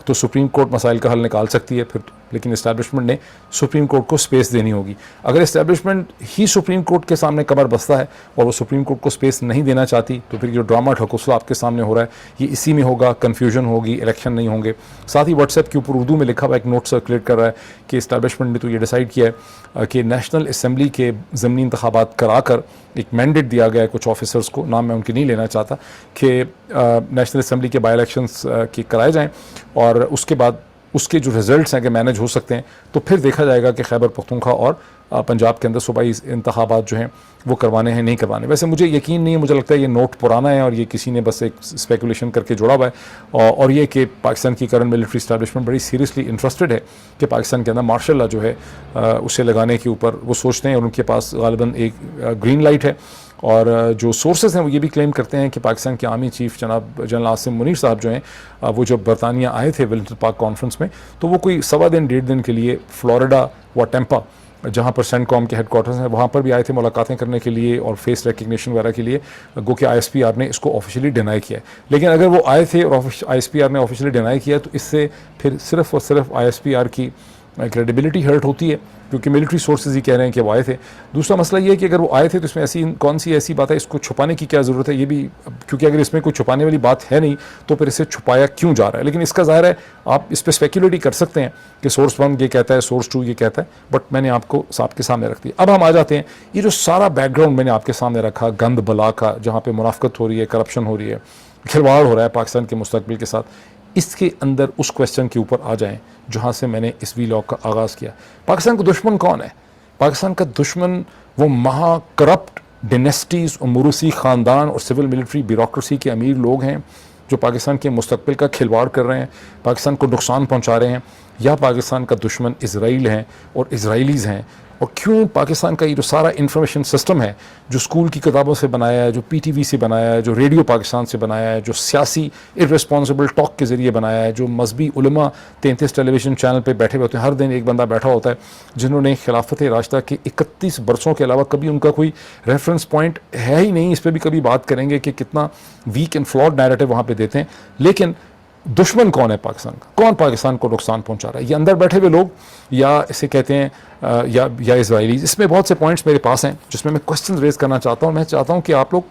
तो सुप्रीम कोर्ट मसाइल का हल निकाल सकती है फिर, लेकिन इस्टेब्लिशमेंट ने सुप्रीम कोर्ट को स्पेस देनी होगी। अगर इस्टेब्लिशमेंट ही सुप्रीम कोर्ट के सामने कमर बस्ता है और वो सुप्रीम कोर्ट को स्पेस नहीं देना चाहती, तो फिर जो ड्रामा ढकोसला आपके सामने हो रहा है ये इसी में होगा, कन्फ्यूजन होगी, इलेक्शन नहीं होंगे। साथ ही व्हाट्सएप के ऊपर उर्दू में लिखा हुआ एक नोट सर्कुलेट कर रहा है कि इस्टेब्लिशमेंट ने तो ये डिसाइड किया है कि नेशनल असम्बली के ज़मीनी इंतखाबात करा कर एक मैंडेट दिया गया है कुछ ऑफिसर्स को, नाम मैं उनके नहीं लेना चाहता, कि नेशनल असम्बली के बाई इलेक्शंस के कराए जाएँ और उसके बाद उसके जो रिजल्ट्स हैं कि मैनेज हो सकते हैं तो फिर देखा जाएगा कि खैबर पख्तूनख्वा और पंजाब के अंदर सूबाई इंतखाबात जो हैं वो करवाने हैं नहीं करवाने। वैसे मुझे यकीन नहीं है, मुझे लगता है ये नोट पुराना है और ये किसी ने बस एक स्पेकुलेशन करके जोड़ा हुआ है, और ये कि पाकिस्तान की करंट मिलिट्री इस्टेब्लिशमेंट बड़ी सीरियसली इंटरेस्टेड है कि पाकिस्तान के अंदर मार्शल लॉ जो है उसे लगाने के ऊपर वो सोचते हैं, और उनके पास गालिबन एक ग्रीन लाइट है। और जो सोर्सेज हैं वो ये भी क्लेम करते हैं कि पाकिस्तान के आर्मी चीफ जनाब जनरल आसिम मुनीर साहब जो हैं वो जब बरतानिया आए थे वेलिंगटन पार्क कॉन्फ्रेंस में, तो वो कोई 1.25 दिन 1.5 दिन के लिए फ्लोरिडा व टेम्पा जहाँ पर सेंटकॉम के हेडक्वार्टर्स हैं वहाँ पर भी आए थे मुलाकातें करने के लिए और फेस रिकग्निशन वगैरह के लिए। गो कि ISPR ने इसको ऑफिशियली डिनाई किया है, लेकिन अगर वो आए थे और ISPR ने ऑफिशियली डिनाई किया तो इससे फिर सिर्फ और सिर्फ ISPR की क्रेडिबिलिटी हर्ट होती है, क्योंकि मिलिट्री सोर्सेज ही कह रहे हैं कि वो आए थे। दूसरा मसला ये है कि अगर वो आए थे तो इसमें ऐसी कौन सी ऐसी बात है, इसको छुपाने की क्या ज़रूरत है, ये भी, क्योंकि अगर इसमें कोई छुपाने वाली बात है नहीं तो फिर इसे छुपाया क्यों जा रहा है। लेकिन इसका ज़ाहिर है आप इस पर स्पेकुलेट ही कर सकते हैं कि सोर्स 1 ये कहता है, सोर्स 2 ये कहता है, बट मैंने आपको आपके सामने रख दिया। अब हम आ जाते हैं, ये जो सारा बैकग्राउंड मैंने आपके सामने रखा गंद बला का, जहाँ पर मुनाफकत हो रही है, करप्शन हो रही है, खिलवाड़ हो रहा है पाकिस्तान के मुस्तकबिल के साथ, इसके अंदर उस क्वेश्चन के ऊपर आ जाएं जहाँ से मैंने इस वीलॉग का आगाज़ किया। पाकिस्तान का दुश्मन कौन है? पाकिस्तान का दुश्मन वो महा करप्ट डिनेस्टीज़ और मुरूसी ख़ानदान और सिविल मिलिट्री ब्यूरोक्रेसी के अमीर लोग हैं जो पाकिस्तान के मुस्तकबिल का खिलवाड़ कर रहे हैं, पाकिस्तान को नुकसान पहुँचा रहे हैं, या पाकिस्तान का दुश्मन इसराइल हैं और इसराइलीज़ हैं? और क्यों पाकिस्तान का ये जो सारा इंफॉर्मेशन सिस्टम है जो स्कूल की किताबों से बनाया है, जो PTV से बनाया है, जो रेडियो पाकिस्तान से बनाया है, जो सियासी इर्रेस्पॉन्सिबल टॉक के ज़रिए बनाया है, जो मजहबी उलमा 33 टेलीविज़न चैनल पे बैठे हुए होते हैं, हर दिन एक बंदा बैठा होता है जिन्होंने खिलाफत राशिदा के 31 बरसों के अलावा कभी उनका कोई रेफरेंस पॉइंट है ही नहीं। इस पर भी कभी बात करेंगे कि कितना वीक एंड फ्लॉड नैरेटिव वहाँ पर देते हैं। लेकिन दुश्मन कौन है पाकिस्तान का? कौन पाकिस्तान को नुकसान पहुंचा रहा है? ये अंदर बैठे हुए लोग, या इसे कहते हैं या इजराइलीज? इसमें बहुत से पॉइंट्स मेरे पास हैं जिसमें मैं क्वेश्चन रेज करना चाहता हूं। मैं चाहता हूं कि आप लोग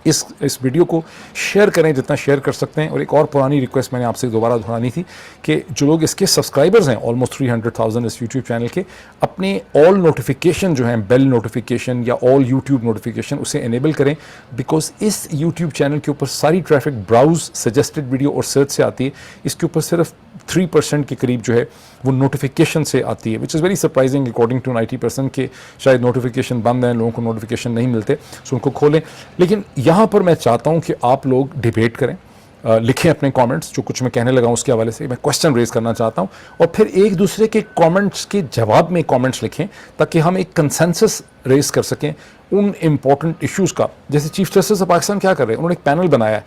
इस वीडियो को शेयर करें जितना शेयर कर सकते हैं। और एक और पुरानी रिक्वेस्ट मैंने आपसे दोबारा दोहरानी थी कि जो लोग इसके सब्सक्राइबर्स हैं, ऑलमोस्ट 300,000 इस यूट्यूब चैनल के, अपने ऑल नोटिफिकेशन जो हैं, बेल नोटिफिकेशन या ऑल यूट्यूब नोटिफिकेशन, उसे इनेबल करें, बिकॉज इस यूट्यूब चैनल के ऊपर सारी ट्रैफिक ब्राउज, सजेस्टेड वीडियो और सर्च से आती है। इसके ऊपर सिर्फ 3% के करीब जो है वो नोटिफिकेशन से आती है, which is very surprising according to 90% के शायद नोटिफिकेशन बंद हैं, लोगों को नोटिफिकेशन नहीं मिलते, सो उनको खोलें। लेकिन यहाँ पर मैं चाहता हूँ कि आप लोग डिबेट करें, लिखें अपने कमेंट्स, जो कुछ मैं कहने लगा हूँ उसके हवाले से मैं क्वेश्चन रेज करना चाहता हूँ, और फिर एक दूसरे के कमेंट्स के जवाब में कमेंट्स लिखें ताकि हम एक कंसेंसस रेज कर सकें उन इम्पॉर्टेंट इश्यूज़ का। जैसे चीफ जस्टिस ऑफ पाकिस्तान क्या कर रहे हैं, उन्होंने एक पैनल बनाया है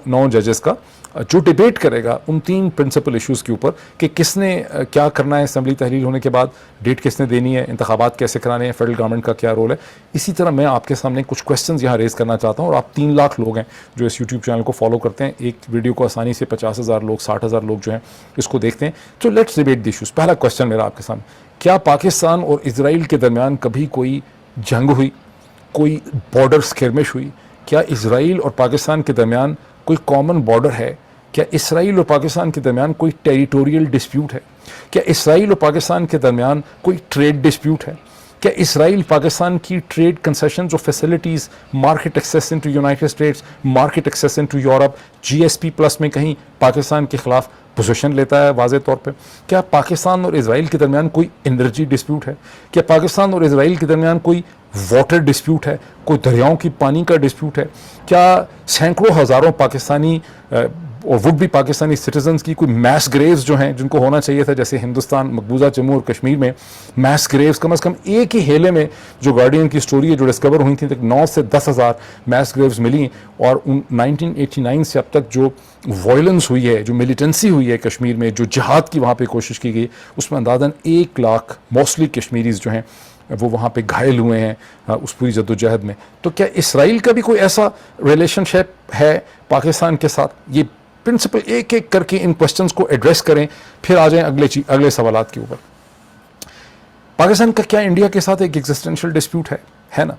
9 जजेस का जो डिबेट करेगा उन 3 प्रिंसिपल इश्यूज़ के ऊपर कि किसने क्या करना है असम्बली तहलील होने के बाद, डेट किसने देनी है, इंतखाबात कैसे कराने हैं, फेडरल गवर्नमेंट का क्या रोल है। इसी तरह मैं आपके सामने कुछ क्वेश्चंस यहाँ रेज़ करना चाहता हूँ, और आप 3 लाख लोग हैं जो इस यूट्यूब चैनल को फॉलो करते हैं। एक वीडियो को आसानी से 50,000 लोग, 60,000 लोग जो हैं इसको देखते हैं। तो लेट्स डिबेट द इश्यूज़। पहला क्वेश्चन मेरा आपके सामने, क्या पाकिस्तान और इसराइल के दरमियान कभी कोई जंग हुई, कोई बॉर्डर स्किरमिश हुई? क्या इसराइल और पाकिस्तान के दरमियान कोई कॉमन बॉर्डर है? क्या इसराइल और पाकिस्तान के दरमियान कोई टेरिटोरियल डिस्प्यूट है? क्या इसराइल और पाकिस्तान के दरमियान कोई ट्रेड डिस्प्यूट है? क्या इसराइल पाकिस्तान की ट्रेड कंसेशंस और facilities, market access into United States, market access into Europe, GSP+ में कहीं पाकिस्तान के खिलाफ पोजीशन लेता है वाज़े तौर पे? क्या पाकिस्तान और इसराइल के दरमियान कोई एनर्जी डिस्प्यूट है? क्या पाकिस्तान और इसराइल के दरमियान कोई वाटर डिस्प्यूट है, कोई दरियाओं की पानी का डिस्प्यूट है? क्या सैकड़ों हज़ारों पाकिस्तानी और वुड भी पाकिस्तानी सिटीजन्स की कोई मैस ग्रेव्स जो हैं जिनको होना चाहिए था, जैसे हिंदुस्तान मकबूजा जम्मू और कश्मीर में मैस ग्रेव्स कम से कम एक ही हेले में, जो गार्डियन की स्टोरी है जो डिस्कवर हुई थी, तक 9 से 10 हज़ार मैस ग्रेव्स मिली। और 1989 से अब तक जो वायलेंस हुई है, जो मिलिटेंसी हुई है कश्मीर में, जो जिहाद की वहाँ पे कोशिश की गई, उसमें अंदाज़न 1 लाख मोस्टली कश्मीरीज जो हैं वो वहाँ पे घायल हुए हैं उस पूरी जद्दोजहद में। तो क्या इसराइल का भी कोई ऐसा रिलेशनशिप है पाकिस्तान के साथ? ये प्रिंसिपल एक एक करके इन क्वेश्चंस को एड्रेस करें, फिर आ जाएं अगले सवालात के ऊपर। पाकिस्तान का क्या इंडिया के साथ एक एग्जिस्टेंशियल डिस्प्यूट है ना?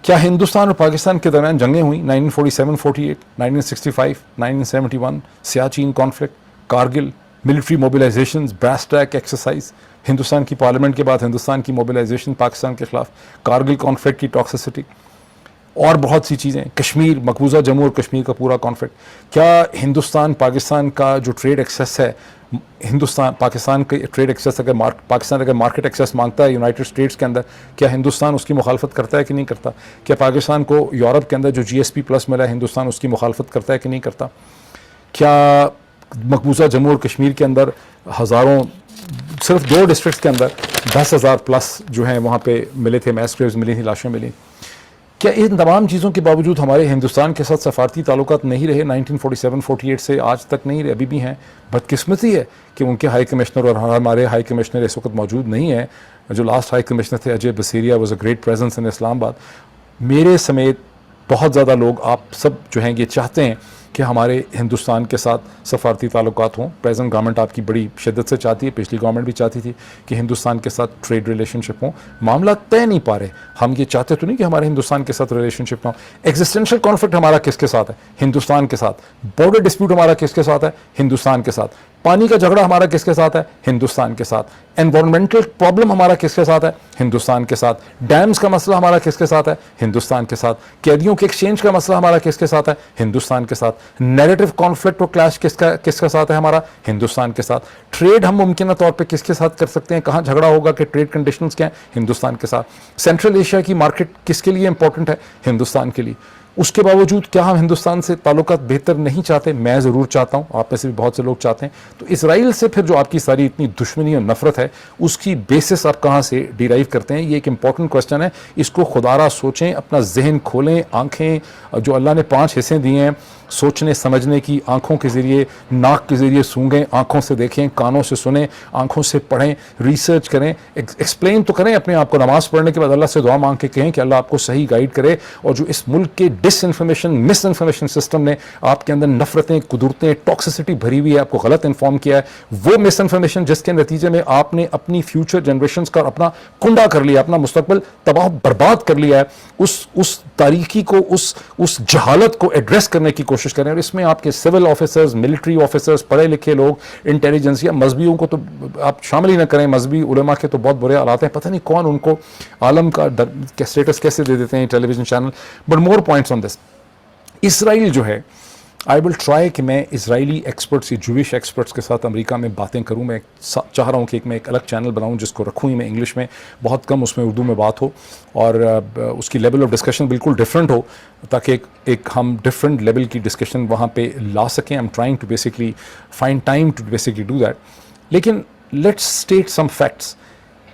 क्या हिंदुस्तान और पाकिस्तान के दरमियान जंगें हुई 1947-48, 1965, 1971, Siachen conflict, Kargil, military mobilization, Brasstacks exercise, Hindustan की पार्लियामेंट के बाद हिंदुस्तान की मोबिलाइजेशन पाकिस्तान के खिलाफ, कारगिल कॉन्फ्लिक्ट की टॉक्सिसिटी और बहुत सी चीज़ें, कश्मीर, मकबूजा जम्मू और कश्मीर का पूरा कॉन्फ्लिक्ट। क्या हिंदुस्तान पाकिस्तान का जो ट्रेड एक्सेस है, हिंदुस्तान पाकिस्तान के ट्रेड एक्सेस पाकिस्तान अगर मार्केट एक्सेस मांगता है यूनाइटेड स्टेट्स के अंदर, क्या हिंदुस्तान उसकी मुखालफत करता है कि नहीं करता? क्या पाकिस्तान को यूरोप के अंदर जो GSP प्लस मिला है, हिंदुस्तान उसकी मुखालफत करता है कि नहीं करता? क्या मकबूजा जम्मू और कश्मीर के अंदर हज़ारों, सिर्फ 2 डिस्ट्रिक्ट्स के अंदर 10,000 प्लस जो हैं वहाँ पे मिले थे, मैस ग्रेव्स मिली थी, लाशें मिली? क्या इन तमाम चीज़ों के बावजूद हमारे हिंदुस्तान के साथ सफारती ताल्लुकात नहीं रहे? 1947-48 से आज तक नहीं रहे, अभी भी हैं। बदकिस्मती है कि उनके हाई कमिश्नर और हमारे हाई कमिश्नर इस वक्त मौजूद नहीं है। जो लास्ट हाई कमिश्नर थे Ajay Bisaria was a great presence in Islamabad. मेरे समेत बहुत ज़्यादा लोग, आप सब जो हैं ये चाहते हैं कि हमारे हिंदुस्तान के साथ सफारती ताल्लुकात हों। प्रेजेंट गवर्नमेंट आपकी बड़ी शिद्दत से चाहती है, पिछली गवर्नमेंट भी चाहती थी कि हिंदुस्तान के साथ ट्रेड रिलेशनशिप हों। मामला तय नहीं पा रहे। हम ये चाहते तो नहीं कि हमारे हिंदुस्तान के साथ रिलेशनशिप ना हो। एग्जिस्टेंशियल कॉन्फ्लिक्ट हमारा किसके साथ है? हिंदुस्तान के साथ। बॉर्डर डिस्प्यूट हमारा किसके साथ है? हिंदुस्तान के साथ। पानी का झगड़ा हमारा किसके साथ है? हिंदुस्तान के साथ। एनवायरमेंटल प्रॉब्लम हमारा किसके साथ है? हिंदुस्तान के साथ। डैम्स का मसला हमारा किसके साथ है? हिंदुस्तान के साथ। कैदियों के एक्सचेंज का मसला हमारा किसके साथ है? हिंदुस्तान के साथ। नैरेटिव कॉन्फ्लिक्ट और क्लैश किसका साथ है? हमारा हिंदुस्तान के साथ। ट्रेड हम मुमकिन तौर पर किसके साथ कर सकते हैं? कहाँ झगड़ा होगा कि ट्रेड कंडीशंस क्या है? हिंदुस्तान के साथ। सेंट्रल एशिया की मार्केट किसके लिए इंपॉर्टेंट है? हिंदुस्तान के लिए। उसके बावजूद क्या हम हिंदुस्तान से ताल्लुकात बेहतर नहीं चाहते? मैं ज़रूर चाहता हूँ, आप में से भी बहुत से लोग चाहते हैं। तो इसराइल से फिर जो आपकी सारी इतनी दुश्मनी और नफरत है, उसकी बेसिस आप कहाँ से डिराइव करते हैं? ये एक इंपॉर्टेंट क्वेश्चन है। इसको खुदारा सोचें, अपना जहन खोलें, आंखें जो अल्लाह ने 5 हिस्से दिए हैं सोचने समझने की, आंखों के ज़रिए, नाक के ज़रिए सूंघें, आंखों से देखें, कानों से सुनें, आंखों से पढ़ें, रिसर्च करें, एक्सप्लेन तो करें अपने आप को। नमाज़ पढ़ने के बाद अल्लाह से दुआ मांग के कहें कि अल्लाह आपको सही गाइड करे। और जो इस मुल्क के डिसइंफॉर्मेशन, मिस इन्फॉर्मेशन सिस्टम ने आपके अंदर नफरतें, कुदरतें, टॉक्सिसिटी भरी हुई है, आपको गलत इन्फॉर्म किया है, वो मिस इन्फॉर्मेशन जिसके नतीजे में आपने अपनी फ्यूचर जनरेशंस का अपना कुंडा कर लिया, अपना मुस्तकबिल तबाह बर्बाद कर लिया है, उस तारीकी को, उस जहालत को एड्रेस करने की कोशिश करें। और इसमें आपके सिविल ऑफिसर्स, मिलिट्री ऑफिसर्स, पढ़े लिखे लोग, इंटेलिजेंस या मजहबियों को तो आप शामिल ही ना करें। मजहबी उलेमा के तो बहुत बुरे हालात हैं, पता नहीं कौन उनको आलम का स्टेटस कैसे दे देते हैं television channel. But more points on this. Israel जो है, आई विल ट्राई कि मैं इसराइली एक्सपर्ट्स या जूविश एक्सपर्ट्स के साथ अमेरिका में बातें करूं। मैं चाह रहा हूं कि मैं एक अलग चैनल बनाऊं जिसको रखूं ही मैं इंग्लिश में, बहुत कम उसमें उर्दू में बात हो, और उसकी लेवल ऑफ डिस्कशन बिल्कुल डिफरेंट हो, ताकि एक हम डिफरेंट लेवल की डिस्कशन वहाँ पे ला सकें। I am trying to basically find time to basically do that. लेकिन let's state some facts.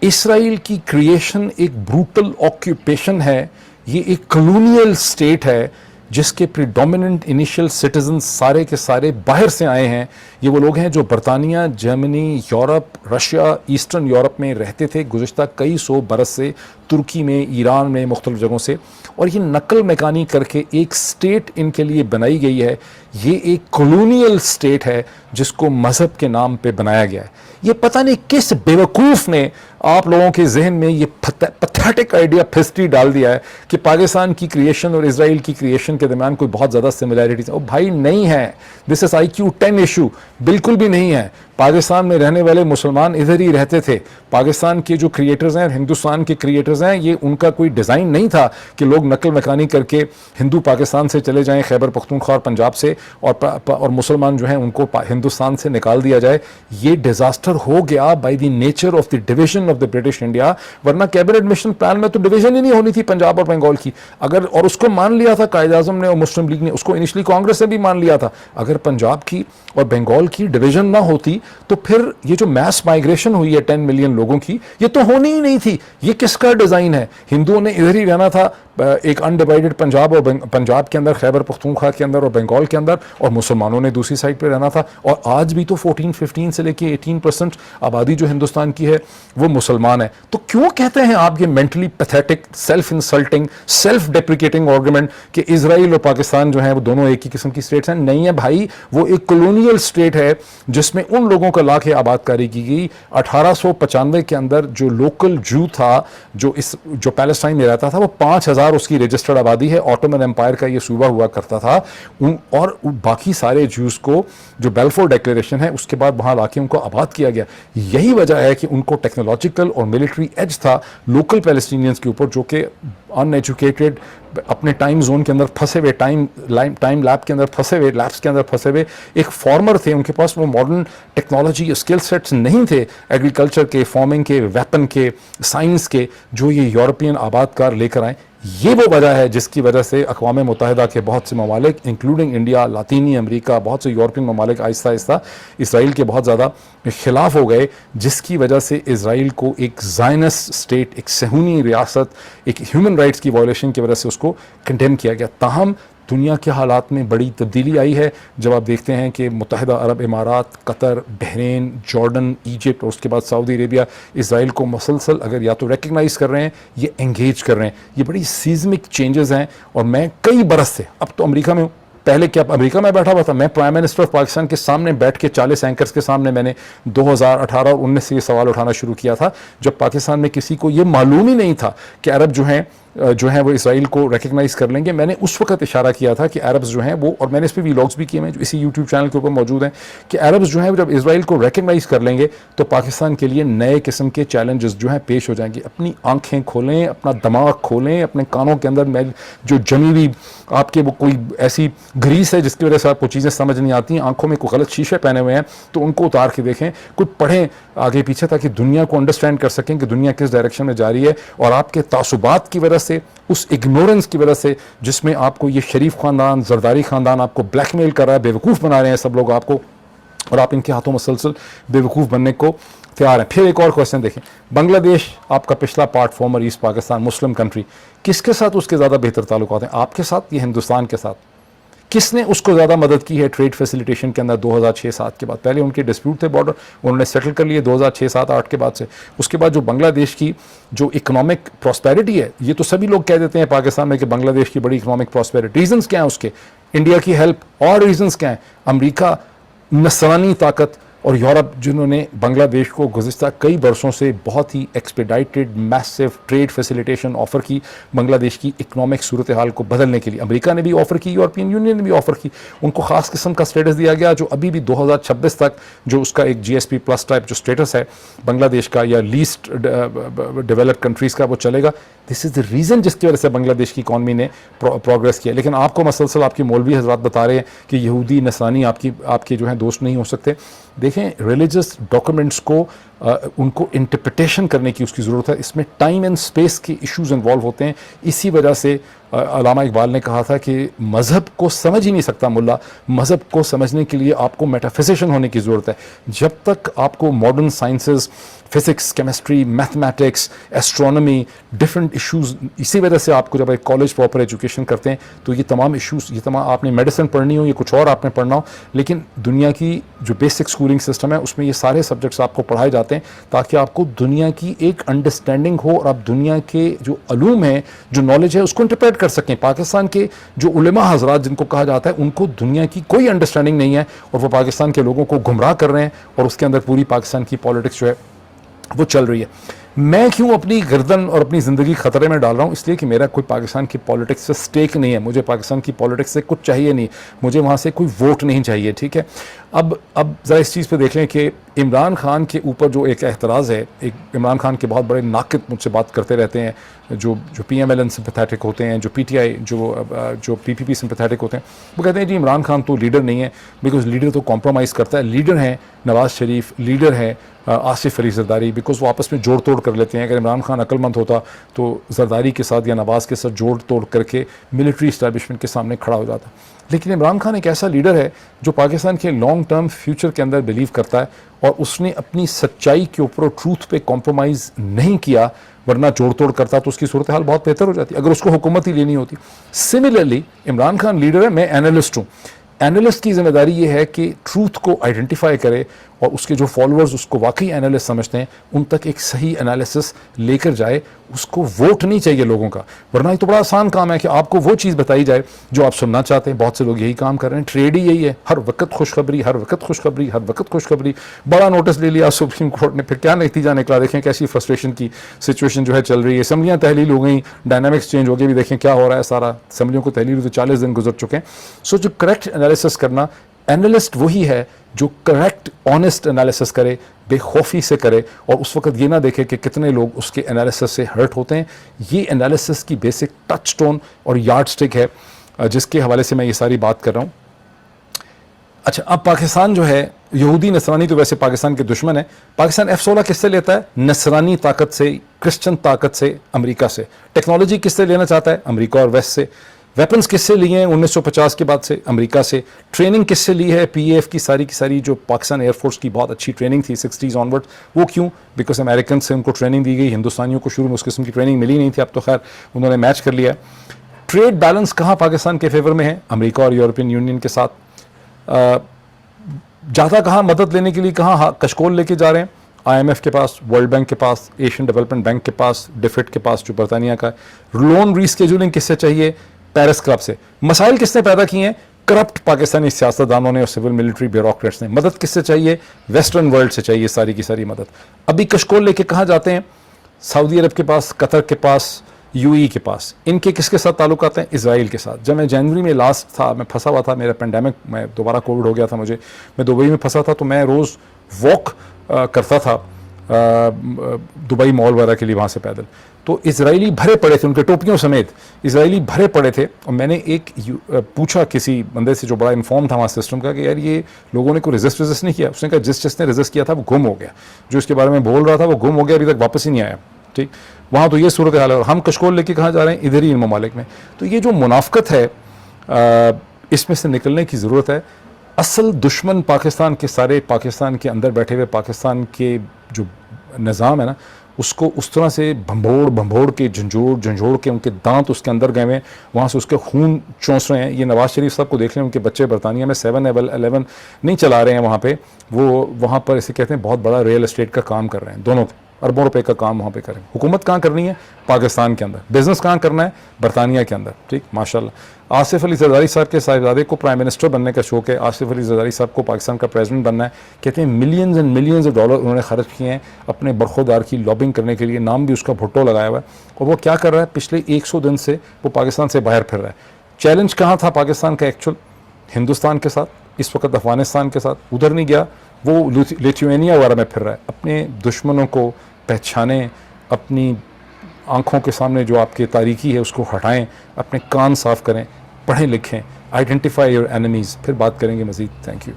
Israel की क्रिएशन एक ब्रूटल ऑक्यूपेशन है, ये एक कॉलोनियल स्टेट है जिसके प्रीडोमिनेंट इनिशियल सिटीजन सारे के सारे बाहर से आए हैं। ये वो लोग हैं जो बरतानिया, Germany, Europe, Russia, eastern Europe में रहते थे गुज़िश्ता कई 100 बरस से, तुर्की में, ईरान में, मुख्तलिफ जगहों से, और ये नकल मकानी करके एक स्टेट इनके लिए बनाई गई है। ये एक कॉलोनियल स्टेट है जिसको मज़हब के नाम पे बनाया गया है। ये पता नहीं किस बेवकूफ़ ने आप लोगों के जहन में ये पैथेटिक आइडिया फिस्टी डाल दिया है कि पाकिस्तान की क्रिएशन और इजराइल की क्रिएशन के दरमियान कोई बहुत ज़्यादा सिमिलैरिटीज। ओ भाई नहीं है, दिस इज IQ 10 इशू, बिल्कुल भी नहीं है। पाकिस्तान में रहने वाले मुसलमान इधर ही रहते थे। पाकिस्तान के जो क्रिएटर्स हैं, हिंदुस्तान के क्रिएटर्स स्ट्रक्चर्स हैं, ये उनका कोई डिज़ाइन नहीं था कि लोग नकल मकानी करके हिंदू पाकिस्तान से चले जाएं, खैबर पख्तूनख्वा और पंजाब से, और मुसलमान जो हैं उनको हिंदुस्तान से निकाल दिया जाए। ये डिजास्टर हो गया by the nature of the division of the British India, वरना कैबिनेट मिशन प्लान में तो डिवीजन ही नहीं होनी थी पंजाब और बंगाल की। अगर, और उसको मान लिया था कायदे आज़म ने और मुस्लिम लीग ने, उसको इनिशियली कांग्रेस ने भी मान लिया था। अगर पंजाब की और बंगाल की डिवीजन ना होती तो फिर ये जो मैस माइग्रेशन हुई है 10 मिलियन लोगों की, ये तो होनी ही नहीं थी। ये किसका डिजाइन है? हिंदुओं ने इधर ही रहना था, एक अनडिवाइडेड पंजाब और पंजाब के अंदर, खैबर पख्तूनख्वा के अंदर और बंगाल के अंदर, और मुसलमानों ने दूसरी साइड पे रहना था। और आज भी तो 14-15 से लेके 18% आबादी जो हिंदुस्तान की है वो मुसलमान है। तो क्यों कहते हैं आप ये mentally pathetic, self insulting, self deprecating argument कि इजराइल और पाकिस्तान जो है वो दोनों एक ही किस्म की स्टेट्स हैं? नहीं है भाई, वो एक कॉलोनियल स्टेट है जिसमें उन लोगों का लाके आबादकारी की गई। 1895 के अंदर जो लोकल जू था, जो पैलेस्टाइन में रहता था, वो 5000 उसकी रजिस्टर्ड आबादी है, ऑटोमन एम्पायर का ये सूबा हुआ करता था। और बाकी सारे जूस को, जो बेल्फोर डिक्लेरेशन है उसके बाद वहां लाके उनको आबाद किया गया। यही वजह है कि उनको टेक्नोलॉजिकल और मिलिट्री एज था लोकल पैलेस्टीनियंस के ऊपर, जो कि अनएजुकेटेड, अपने टाइम जोन के अंदर फंसे हुए, टाइम लैब के अंदर फंसे हुए, लैब्स के अंदर फंसे हुए एक फार्मर थे। उनके पास वो मॉडर्न टेक्नोलॉजी, स्किल सेट्स नहीं थे एग्रीकल्चर के, फार्मिंग के, वेपन के, साइंस के, जो ये यूरोपियन आबादकार लेकर आए। ये वो वजह है जिसकी वजह से अक़वाम मुत्तहिदा के बहुत से ममालिक, इंक्लूडिंग इंडिया, लातीनी अमेरिका, बहुत से यूरोपियन ममालिक आहिस्ता आहिस्ता इसराइल के बहुत ज़्यादा खिलाफ हो गए, जिसकी वजह से इसराइल को एक ज़ायनिस्ट स्टेट, एक सहूनी रियासत, एक ह्यूमन राइट्स की वायलेशन की वजह से उसको कंडेम किया गया। ताहम दुनिया के हालात में बड़ी तब्दीली आई है जब आप देखते हैं कि मुत्तहिदा अरब इमारात, कतर, बहरीन, जॉर्डन, इजिप्ट और उसके बाद सऊदी अरेबिया इसराइल को मुसलसल अगर या तो रिकग्नाइज कर रहे हैं, ये एंगेज कर रहे हैं। ये बड़ी सीज़मिक चेंजेस हैं। और मैं कई बरस से, अब तो अमेरिका में हूँ, पहले क्या अमेरिका में बैठा हुआ था, मैं प्राइम मिनिस्टर ऑफ पाकिस्तान के सामने बैठ के 40 एंकर्स के सामने मैंने 2018 और 19 से ये सवाल उठाना शुरू किया था, जब पाकिस्तान में किसी को ये मालूम ही नहीं था कि अरब जो हैं वो इसराइल को रिकग्नाइज कर लेंगे। मैंने उस वक्त इशारा किया था कि अरब्स जो हैं वो, और मैंने इस पर व्लॉग्स भी किए हैं जो इसी यूट्यूब चैनल के ऊपर मौजूद हैं, कि अरब्स जो हैं जब इसराइल को रिकग्नाइज कर लेंगे तो पाकिस्तान के लिए नए किस्म के चैलेंजेस जो हैं पेश हो जाएंगे। अपनी आंखें खोलें, अपना दिमाग खोलें, अपने कानों के अंदर जो जमी हुई आपके वो कोई ऐसी ग्रीस है जिसकी वजह से आपको चीज़ें समझ नहीं आती, आंखों में कोई गलत शीशे पहने हुए हैं, तो उनको उतार के देखें, कुछ पढ़ें आगे पीछे, ताकि दुनिया को अंडरस्टैंड कर सकें कि दुनिया किस डायरेक्शन में जा रही है। और आपके तासुबात की वजह से, उस इग्नोरेंस की वजह से जिसमें आपको ये शरीफ खानदान, जरदारी खानदान आपको ब्लैकमेल कर रहा है, बेवकूफ़ बना रहे हैं सब लोग आपको, और आप इनके हाथों मुसलसल बेवकूफ़ बनने को तैयार हैं। फिर एक और क्वेश्चन देखें, बांग्लादेश आपका पिछला part, farmer east Pakistan, Muslim country, किसके साथ उसके ज़्यादा बेहतर ताल्लुकात हैं? आपके साथ या हिंदुस्तान के साथ? किसने उसको ज़्यादा मदद की है ट्रेड फैसिलिटेशन के अंदर 2006-07 के बाद? पहले उनके डिस्प्यूट थे बॉर्डर, उन्होंने सेटल कर लिए 2006-07-08 के बाद से। उसके बाद जो बांग्लादेश की जो इकोनॉमिक प्रॉस्पेरिटी है, ये तो सभी लोग कह देते हैं पाकिस्तान में कि बांग्लादेश की बड़ी इकोनॉमिक प्रॉस्पेरिटी, रीजंस क्या हैं उसके? इंडिया की हेल्प, और रीजंस क्या हैं? अमेरिका, नस्रानी ताकत और यूरोप, जिन्होंने बांग्लादेश को गुज़िश्ता कई बरसों से बहुत ही expedited massive trade facilitation offer की, बांग्लादेश की इकनॉमिक सूरत हाल को बदलने के लिए। अमेरिका ने भी ऑफ़र की, यूरोपियन यूनियन ने भी ऑफ़र की, उनको ख़ास किस्म का स्टेटस दिया गया, जो अभी भी 2026 तक जो उसका एक GSP प्लस टाइप जो स्टेटस है बांग्लादेश का, या लीस्ट डेवलप्ड कंट्रीज़ का, वो चलेगा। दिस इज़ द रीज़न जिसकी वजह से बांग्लादेश की इकॉनमी ने प्रोग्रेस किया। लेकिन आपको मसलसल आपके मौलवी हज़रात बता रहे हैं कि यहूदी नसरानी आपके जो हैं दोस्त नहीं हो सकते। देखें, रिलीजियस डॉक्यूमेंट्स को उनको इंटरप्रिटेशन करने की उसकी ज़रूरत है, इसमें टाइम एंड स्पेस के इश्यूज इन्वॉल्व होते हैं। इसी वजह से अल्लामा इकबाल ने कहा था कि मज़हब को समझ ही नहीं सकता मुल्ला, मज़हब को समझने के लिए आपको मेटाफिजिशियन होने की ज़रूरत है। जब तक आपको modern sciences, physics, chemistry, mathematics, astronomy, different issues, इसी वजह से आपको जब एक कॉलेज प्रॉपर एजुकेशन करते हैं तो ये तमाम इश्यूज़, ये तमाम, आपने मेडिसिन पढ़नी हो, ये कुछ और आपने पढ़ना हो, लेकिन दुनिया की जो बेसिक स्कूलिंग सिस्टम है उसमें ये सारे सब्जेक्ट्स आपको पढ़ाए जाते हैं ताकि आपको दुनिया की एक अंडरस्टैंडिंग हो और आप दुनिया के जो अलूम है, जो नॉलेज है, उसको इंटरप्रेट कर सकें। पाकिस्तान के जो उलेमा हजरात जिनको कहा जाता है, उनको दुनिया की कोई अंडरस्टैंडिंग नहीं है और वो पाकिस्तान के लोगों को गुमराह कर रहे हैं और उसके अंदर पूरी पाकिस्तान की पॉलिटिक्स जो है वो चल रही है। मैं क्यों अपनी गर्दन और अपनी ज़िंदगी ख़तरे में डाल रहा हूँ? इसलिए कि मेरा कोई पाकिस्तान की पॉलिटिक्स से स्टेक नहीं है, मुझे पाकिस्तान की पॉलिटिक्स से कुछ चाहिए नहीं, मुझे वहाँ से कोई वोट नहीं चाहिए, ठीक है। अब ज़रा इस चीज़ पे देख लें कि इमरान खान के ऊपर जो एक एतराज़ है, एक इमरान खान के बहुत बड़े नाकिद मुझसे बात करते रहते हैं, जो PMLN सिंपैथेटिक होते हैं, जो PTI जो PPP सिंपैथेटिक होते हैं, वो कहते हैं जी इमरान खान तो लीडर नहीं है, बिकॉज लीडर तो कॉम्प्रोमाइज़ करता है। लीडर हैं नवाज़ शरीफ, लीडर है आसिफ अली जरदारी, बिकॉज वो आपस में जोड़ तोड़ कर लेते हैं। अगर इमरान खान अक्लमंद होता तो जरदारी के साथ या नवाज़ के साथ जोड़ तोड़ करके मिलिट्री इस्टेब्लिशमेंट के सामने खड़ा हो जाता। लेकिन इमरान खान एक ऐसा लीडर है जो पाकिस्तान के लॉन्ग टर्म फ्यूचर के अंदर बिलीव करता है, और उसने अपनी सच्चाई के ऊपर और ट्रूथ पे कॉम्प्रोमाइज़ नहीं किया, वरना जोड़ तोड़ करता तो उसकी सूरत हाल बहुत बेहतर हो जाती अगर उसको हुकूमत ही लेनी होती। सिमिलरली इमरान खान लीडर है, मैं एनालिस्ट हूँ। एनालिस्ट की जिम्मेदारी ये है कि ट्रूथ को आइडेंटिफाई करे और उसके जो फॉलोअर्स उसको वाकई एनालिस्ट समझते हैं उन तक एक सही एनालिसिस लेकर जाए। उसको वोट नहीं चाहिए लोगों का, वरना ये तो बड़ा आसान काम है कि आपको वो चीज़ बताई जाए जो आप सुनना चाहते हैं। बहुत से लोग यही काम कर रहे हैं, ट्रेड ही यही है, हर वक्त खुशखबरी, हर वक्त खुशखबरी, हर वक्त खुशखबरी। बड़ा नोटिस ले लिया सुप्रीम कोर्ट ने, फिर क्या नतीजा निकला देखें, कैसी फ्रस्ट्रेशन की सिचुएशन जो है चल रही है। असम्बलियाँ तहलील हो गई, डायनामिक्स चेंज हो गए, भी देखें क्या हो रहा है सारा। असम्बलियों को तहलील तो 40 दिन गुजर चुके हैं। सो जो करेक्ट एनालिसिस करना, एनालिस्ट वही है जो करेक्ट ऑनेस्ट एनालिसिस करे, बेखौफी से करे, और उस वक्त ये ना देखे कि कितने लोग उसके एनालिसिस से हर्ट होते हैं। ये एनालिसिस की बेसिक टच स्टोन और यार्ड स्टिक है जिसके हवाले से मैं ये सारी बात कर रहा हूँ। अच्छा, अब पाकिस्तान जो है, यहूदी नसरानी तो वैसे पाकिस्तान के दुश्मन है। पाकिस्तान F-16 किससे लेता है? नसरानी ताकत से, क्रिश्चियन ताकत से, अमेरिका से। टेक्नोलॉजी किससे लेना चाहता है? अमेरिका और वेस्ट से। वेपन्स किससे लिए हैं 1950 के बाद से? अमेरिका से। ट्रेनिंग किससे ली है? PAF की सारी जो पाकिस्तान एयरफोर्स की बहुत अच्छी ट्रेनिंग थी 60s ऑनवर्ड, वो क्यों? बिकॉज अमेरिकन से उनको ट्रेनिंग दी गई। हिंदुस्तानियों को शुरू में उस किस्म की ट्रेनिंग मिली नहीं थी, अब तो खैर उन्होंने मैच कर लिया। ट्रेड बैलेंस कहाँ पाकिस्तान के फेवर में है? अमेरिका और यूरोपियन यूनियन के साथ। ज़्यादा कहाँ मदद लेने के लिए कहाँ कशकोल लेके जा रहे हैं? IMF के पास, वर्ल्ड बैंक के पास, एशियन डेवलपमेंट बैंक के पास, डिफिट के पास जो बरतानिया का है। लोन रीस्केड्यूलिंग किससे चाहिए? पेरिस क्लब से। मसाइल किसने पैदा किए हैं? करप्ट पाकिस्तानी सियासतदानों ने और सिविल मिलिट्री ब्यूरोक्रेट्स ने। मदद किससे चाहिए? वेस्टर्न वर्ल्ड से चाहिए सारी की सारी मदद। अभी कशकोल लेके कहाँ जाते हैं? सऊदी अरब के पास, कतर के पास, UAE के पास। इनके किसके साथ ताल्लुक आते हैं? इसराइल के साथ। जब मैं जनवरी में लास्ट था, मैं फंसा हुआ था, मेरा पेंडेमिक, मैं दोबारा कोविड हो गया था मुझे, मैं दुबई में फंसा था, तो मैं रोज़ वॉक करता था दुबई मॉल वगैरह के लिए, वहाँ से पैदल। तो इजरायली भरे पड़े थे, उनके टोपियों समेत इजरायली भरे पड़े थे। और मैंने एक पूछा किसी बंदे से जो बड़ा इन्फॉर्म था वहाँ सिस्टम का, कि यार ये लोगों ने कोई रेजिस्ट नहीं किया? उसने कहा जिसने रेजिस्ट किया था वो गुम हो गया, जो इसके बारे में बोल रहा था वो गुम हो गया, अभी तक वापस ही नहीं आया। ठीक, वहाँ तो ये सूरत हाल है। और हम कशकोल लेके कहाँ जा रहे हैं? इधर ही इन ममालिक में। तो ये जो मुनाफकत है, इसमें से निकलने की ज़रूरत है। असल दुश्मन पाकिस्तान के सारे, पाकिस्तान के अंदर बैठे हुए पाकिस्तान के जो निज़ाम है ना, उसको उस तरह से भंभोड़ के, झंझोड़ के उनके दांत उसके अंदर गए हैं, वहाँ से उसके खून चौंस रहे हैं। ये नवाज़ शरीफ साहब को देख लें, उनके बच्चे बरतानिया में 7-11 नहीं चला रहे हैं वहाँ पे, वो वहाँ पर इसे कहते हैं बहुत बड़ा रियल एस्टेट का काम कर रहे हैं, दोनों अरबों रुपए का काम वहाँ पे करें। हुकूमत कहाँ करनी है? पाकिस्तान के अंदर। बिजनेस कहाँ करना है? बरतानिया के अंदर। ठीक, माशाल्लाह। आसिफ अली जरदारी साहब के साहिबजादे को प्राइम मिनिस्टर बनने का शौक है। आसिफ अली जरदारी साहब को पाकिस्तान का प्रेसिडेंट बनना है। कहते हैं millions and millions of dollar उन्होंने खर्च किए हैं अपने बरखुरदार की लॉबिंग करने के लिए। नाम भी उसका भुट्टो लगाया हुआ है। और वो क्या कर रहा है? पिछले 100 दिन से वो पाकिस्तान से बाहर फिर रहा है। चैलेंज कहाँ था पाकिस्तान का एक्चुअल? हिंदुस्तान के साथ, इस वक्त अफगानिस्तान के साथ। उधर नहीं गया, वो लिथुआनिया वगैरह में फिर रहा है। अपने दुश्मनों को पहचानें, अपनी आंखों के सामने जो आपकी तारीकी है उसको हटाएं, अपने कान साफ करें, पढ़ें लिखें, आइडेंटिफाई योर एनिमीज़। फिर बात करेंगे मज़ीद। Thank you.